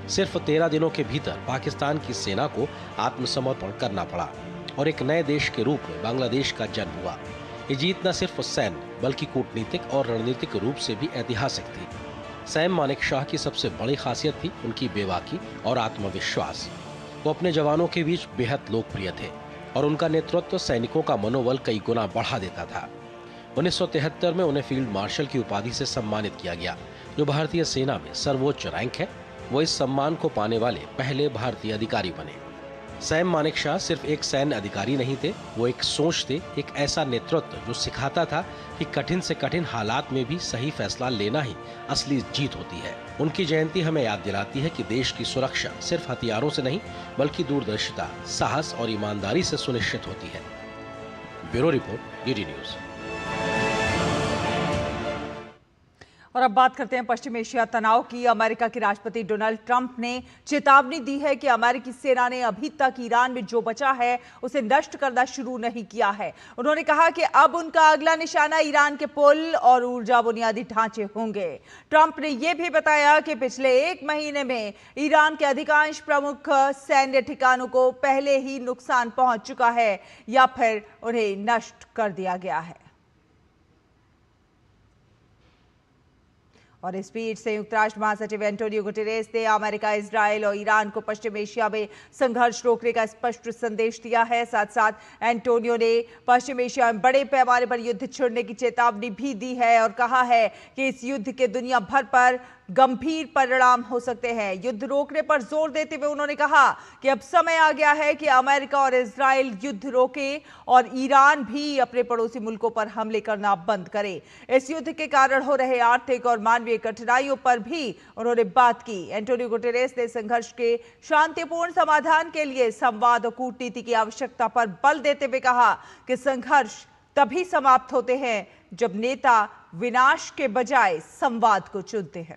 सिर्फ 13 दिनों के भीतर पाकिस्तान की सेना को आत्मसमर्पण करना पड़ा और एक नए देश के रूप में बांग्लादेश का जन्म हुआ। ये जीत न सिर्फ सैन्य बल्कि कूटनीतिक और रणनीतिक रूप से भी ऐतिहासिक थी। सैम मानेकशॉ की सबसे बड़ी खासियत थी उनकी बेबाकी और आत्मविश्वास। वो अपने जवानों के बीच बेहद लोकप्रिय थे और उनका नेतृत्व सैनिकों का मनोबल कई गुना बढ़ा देता था। 1973 में उन्हें फील्ड मार्शल की उपाधि से सम्मानित किया गया, जो भारतीय सेना में सर्वोच्च रैंक है। वो इस सम्मान को पाने वाले पहले भारतीय अधिकारी बने। सैम मानेकशॉ सिर्फ एक सैन्य अधिकारी नहीं थे, वो एक सोच थे, एक ऐसा नेतृत्व जो सिखाता था कि कठिन से कठिन हालात में भी सही फैसला लेना ही असली जीत होती है। उनकी जयंती हमें याद दिलाती है कि देश की सुरक्षा सिर्फ हथियारों से नहीं बल्कि दूरदर्शिता, साहस और ईमानदारी से सुनिश्चित होती है। Bureau report, DD news. और अब बात करते हैं पश्चिम एशिया तनाव की। अमेरिका के राष्ट्रपति डोनाल्ड ट्रंप ने चेतावनी दी है कि अमेरिकी सेना ने अभी तक ईरान में जो बचा है उसे नष्ट करना शुरू नहीं किया है। उन्होंने कहा कि अब उनका अगला निशाना ईरान के पुल और ऊर्जा बुनियादी ढांचे होंगे। ट्रंप ने यह भी बताया कि पिछले 1 महीने में ईरान के अधिकांश प्रमुख सैन्य ठिकानों को पहले ही नुकसान पहुंच चुका है या फिर उन्हें नष्ट कर दिया गया है। और इस बीच संयुक्त राष्ट्र महासचिव एंटोनियो गुटेरेस ने अमेरिका, इजरायल और ईरान को पश्चिम एशिया में संघर्ष रोकने का स्पष्ट संदेश दिया है। साथ साथ एंटोनियो ने पश्चिम एशिया में बड़े पैमाने पर युद्ध छिड़ने की चेतावनी भी दी है और कहा है कि इस युद्ध के दुनिया भर पर गंभीर परिणाम हो सकते हैं। युद्ध रोकने पर जोर देते हुए उन्होंने कहा कि अब समय आ गया है कि अमेरिका और इजराइल युद्ध रोके और ईरान भी अपने पड़ोसी मुल्कों पर हमले करना बंद करे। इस युद्ध के कारण हो रहे आर्थिक और मानवीय कठिनाइयों पर भी उन्होंने बात की। एंटोनियो गुटेरेस ने संघर्ष के शांतिपूर्ण समाधान के लिए संवाद और कूटनीति की आवश्यकता पर बल देते हुए कहा कि संघर्ष तभी समाप्त होते हैं जब नेता विनाश के बजाय संवाद को चुनते हैं।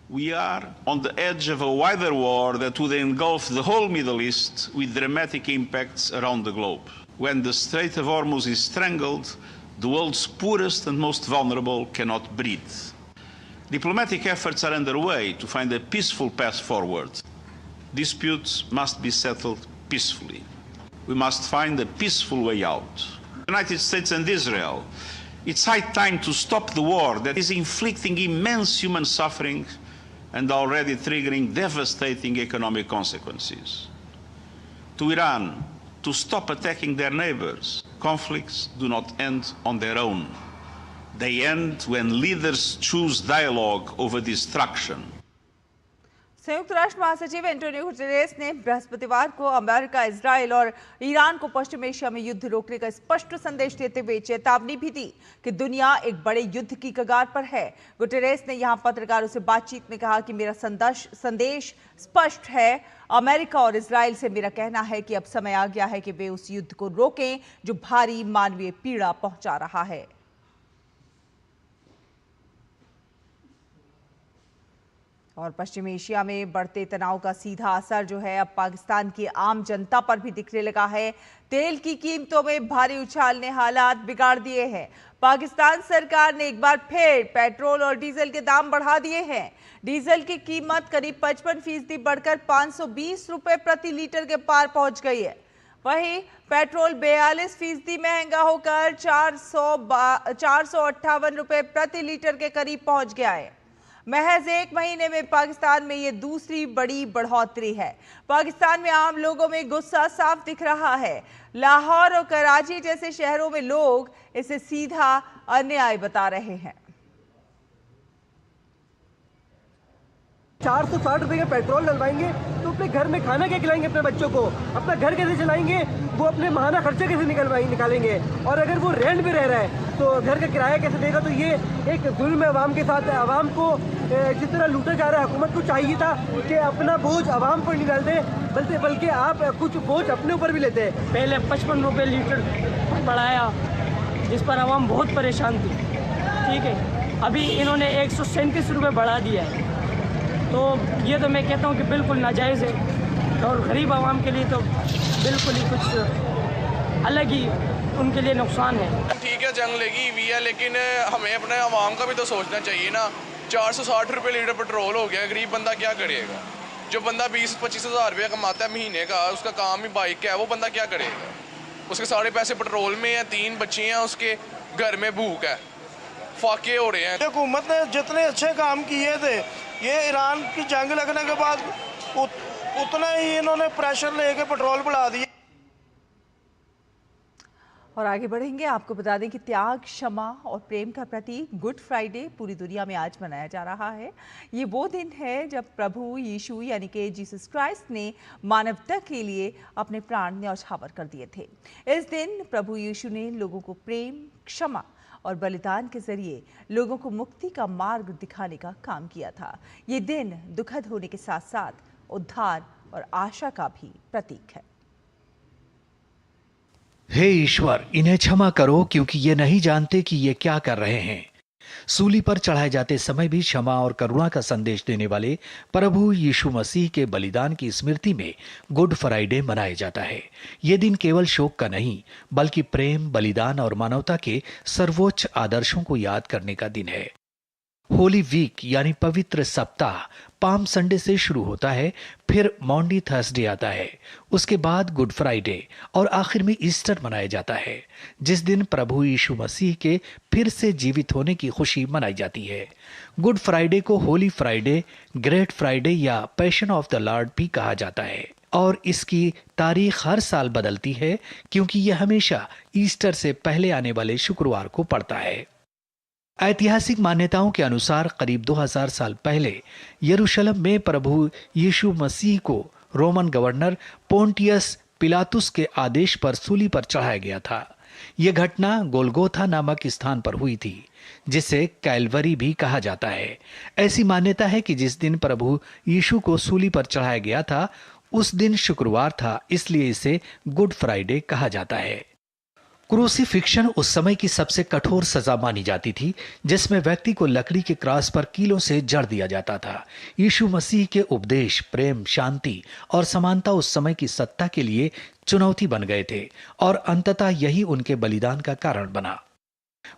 We are on the edge of a wider war that would engulf the whole Middle East with dramatic impacts around the globe. When the Strait of Hormuz is strangled, the world's poorest and most vulnerable cannot breathe. Diplomatic efforts are underway to find a peaceful path forward. Disputes must be settled peacefully. We must find a peaceful way out. The United States and Israel, it's high time to stop the war that is inflicting immense human suffering and already triggering devastating economic consequences. To Iran, to stop attacking their neighbors. Conflicts do not end on their own. They end when leaders choose dialogue over destruction. संयुक्त राष्ट्र महासचिव Antonio Guterres ने बृहस्पतिवार को America, Israel और Iran को पश्चिम Asia में युद्ध रोकने का स्पष्ट संदेश देते हुए चेतावनी भी दी कि दुनिया एक बड़े युद्ध की कगार पर है। गुटेरेस ने यहां पत्रकारों से बातचीत में कहा कि मेरा संदेश स्पष्ट है। अमेरिका और इजराइल से मेरा कहना है कि अब समय आ गया है कि वे उस युद्ध को रोकें जो भारी मानवीय पीड़ा पहुंचा रहा है। और पश्चिम एशिया में बढ़ते तनाव का सीधा असर जो है अब पाकिस्तान की आम जनता पर भी दिखने लगा है। तेल की कीमतों में भारी उछाल ने हालात बिगाड़ दिए हैं। पाकिस्तान सरकार ने एक बार फिर पेट्रोल और डीजल के दाम बढ़ा दिए हैं। डीजल की कीमत करीब 55% बढ़कर 520 रुपए प्रति लीटर के पार पहुंच गई है। वहीं पेट्रोल 42% महंगा होकर 458 रुपए प्रति लीटर के करीब पहुंच गया है। महज एक महीने में पाकिस्तान में ये दूसरी बड़ी बढ़ोतरी है। पाकिस्तान में आम लोगों में गुस्सा साफ दिख रहा है। लाहौर और कराची जैसे शहरों में लोग इसे सीधा अन्याय बता रहे हैं। 460 रुपए का पेट्रोल डलवाएंगे तो अपने घर में खाना क्या खिलाएंगे अपने बच्चों को, अपना घर कैसे चलाएंगे, वो अपने माहाना खर्चे कैसे निकालेंगे। और अगर वो रेंट पे रह रहा है तो घर का किराया कैसे देगा। तो ये एक जुल्म है अवाम के साथ। अवाम को जिस तरह लूटा जा रहा है, हुकूमत को चाहिए था कि अपना बोझ अवाम पर नहीं डालते बल्कि आप कुछ बोझ अपने ऊपर भी लेते हैं। पहले 55 रुपये लीटर बढ़ाया जिस पर अवाम बहुत परेशान थी, ठीक है। अभी इन्होंने 137 रुपये बढ़ा दिया है। तो ये तो मैं कहता हूँ कि बिल्कुल नाजायज़ है और गरीब आवाम के लिए तो बिल्कुल ही कुछ अलग ही उनके लिए नुकसान है। ठीक है, जंग लगी हुई है लेकिन हमें अपने आवाम का भी तो सोचना चाहिए ना। 460 रुपये लीटर पेट्रोल हो गया, गरीब बंदा क्या करेगा। जो बंदा 20-25 हज़ार रुपये कमाता है महीने का, उसका काम ही बाइक का है, वो बंदा क्या करेगा। उसके सारे पैसे पेट्रोल में हैं, 3 बच्चे हैं, उसके घर में भूख है, फाके हो रहे हैं। हुकूमत ने जितने अच्छे काम किए थे, ये ईरान की जंग लगने के बाद उतना ही इन्होंने प्रेशर लेके पेट्रोल बढ़ा दिया। और आगे बढ़ेंगे। आपको बता दें कि त्याग, क्षमा और प्रेम का प्रतीक गुड फ्राइडे पूरी दुनिया में आज मनाया जा रहा है। ये वो दिन है जब प्रभु यीशु यानी कि जीसस क्राइस्ट ने मानवता के लिए अपने प्राण न्यौछावर कर दिए थे। इस दिन प्रभु यीशु ने लोगों को प्रेम, क्षमा और बलिदान के जरिए लोगों को मुक्ति का मार्ग दिखाने का काम किया था। ये दिन दुखद होने के साथ साथ उद्धार और आशा का भी प्रतीक है। हे ईश्वर, इन्हें क्षमा करो क्योंकि ये नहीं जानते कि ये क्या कर रहे हैं। सूली पर चढ़ाए जाते समय भी क्षमा और करुणा का संदेश देने वाले प्रभु यीशु मसीह के बलिदान की स्मृति में गुड फ्राइडे मनाया जाता है। ये दिन केवल शोक का नहीं बल्कि प्रेम, बलिदान और मानवता के सर्वोच्च आदर्शों को याद करने का दिन है। होली वीक यानी पवित्र सप्ताह पाम संडे से शुरू होता है, फिर मॉन्डी थर्सडे आता है, उसके बाद गुड फ्राइडे और आखिर में ईस्टर मनाया जाता है, जिस दिन प्रभु यीशु मसीह के फिर से जीवित होने की खुशी मनाई जाती है। गुड फ्राइडे को होली फ्राइडे, ग्रेट फ्राइडे या पैशन ऑफ द लॉर्ड भी कहा जाता है और इसकी तारीख हर साल बदलती है क्योंकि यह हमेशा ईस्टर से पहले आने वाले शुक्रवार को पड़ता है। ऐतिहासिक मान्यताओं के अनुसार करीब 2000 साल पहले यरूशलेम में प्रभु यीशु मसीह को रोमन गवर्नर पोंटियस पिलातुस के आदेश पर सूली पर चढ़ाया गया था। यह घटना गोलगोथा नामक स्थान पर हुई थी, जिसे कैलवरी भी कहा जाता है। ऐसी मान्यता है कि जिस दिन प्रभु यीशु को सूली पर चढ़ाया गया था उस दिन शुक्रवार था, इसलिए इसे गुड फ्राइडे कहा जाता है। क्रूसीफिक्शन उस समय की सबसे कठोर सजा मानी जाती थी, जिसमें व्यक्ति को लकड़ी के क्रॉस पर कीलों से जड़ दिया जाता था। यीशु मसीह के उपदेश प्रेम, शांति और समानता उस समय की सत्ता के लिए चुनौती बन गए थे और अंततः यही उनके बलिदान का कारण बना।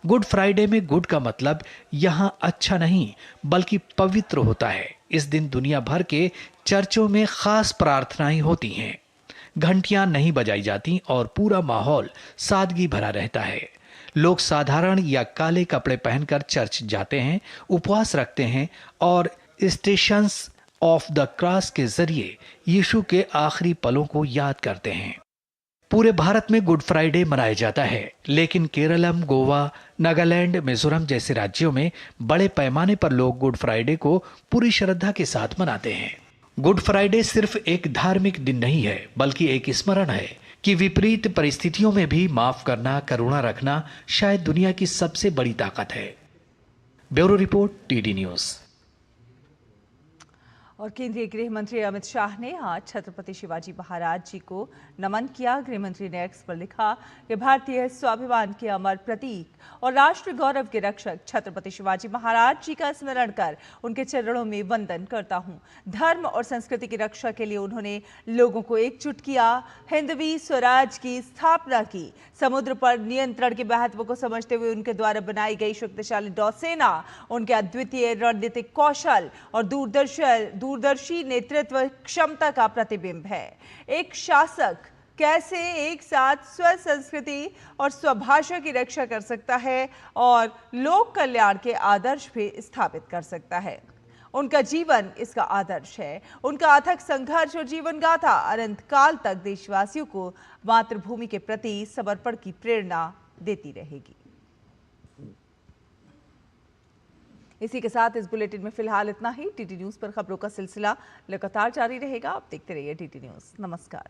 गुड फ्राइडे में गुड का मतलब यहाँ अच्छा नहीं बल्कि पवित्र होता है। इस दिन दुनिया भर के चर्चों में खास प्रार्थनाएं होती हैं, घंटियां नहीं बजाई जाती और पूरा माहौल सादगी भरा रहता है। लोग साधारण या काले कपड़े पहनकर चर्च जाते हैं, उपवास रखते हैं और स्टेशंस ऑफ द क्रॉस के जरिए यीशु के आखिरी पलों को याद करते हैं। पूरे भारत में गुड फ्राइडे मनाया जाता है, लेकिन केरलम, गोवा, नागालैंड, मिजोरम जैसे राज्यों में बड़े पैमाने पर लोग गुड फ्राइडे को पूरी श्रद्धा के साथ मनाते हैं। गुड फ्राइडे सिर्फ एक धार्मिक दिन नहीं है, बल्कि एक स्मरण है कि विपरीत परिस्थितियों में भी माफ करना, करुणा रखना शायद दुनिया की सबसे बड़ी ताकत है। Bureau report, TD news. और केंद्रीय गृह मंत्री अमित शाह ने आज छत्रपति शिवाजी महाराज जी को नमन किया। गृह मंत्री ने एक्स पर लिखा कि भारतीय स्वाभिमान के अमर प्रतीक और राष्ट्र गौरव के रक्षक छत्रपति शिवाजी महाराज जी का स्मरण कर उनके चरणों में वंदन करता हूं। धर्म और संस्कृति की रक्षा के लिए उन्होंने लोगों को एकजुट किया, हिंदवी स्वराज की स्थापना की। समुद्र पर नियंत्रण के महत्व को समझते हुए उनके द्वारा बनाई गई शक्तिशाली नौसेना उनके अद्वितीय रणनीतिक कौशल और दूरदर्शी नेतृत्व क्षमता का प्रतिबिंब है। एक शासक कैसे एक साथ स्व संस्कृति और स्वभाषा की रक्षा कर सकता है और लोक कल्याण के आदर्श भी स्थापित कर सकता है। उनका जीवन इसका आदर्श है। उनका अथक संघर्ष और जीवन गाथा अनंत काल तक देशवासियों को मातृभूमि के प्रति समर्पण की प्रेरणा देती रहेगी। इसी के साथ इस बुलेटिन में फिलहाल इतना ही। टीटी न्यूज़ पर खबरों का सिलसिला लगातार जारी रहेगा। आप देखते रहिए टीटी न्यूज़। नमस्कार।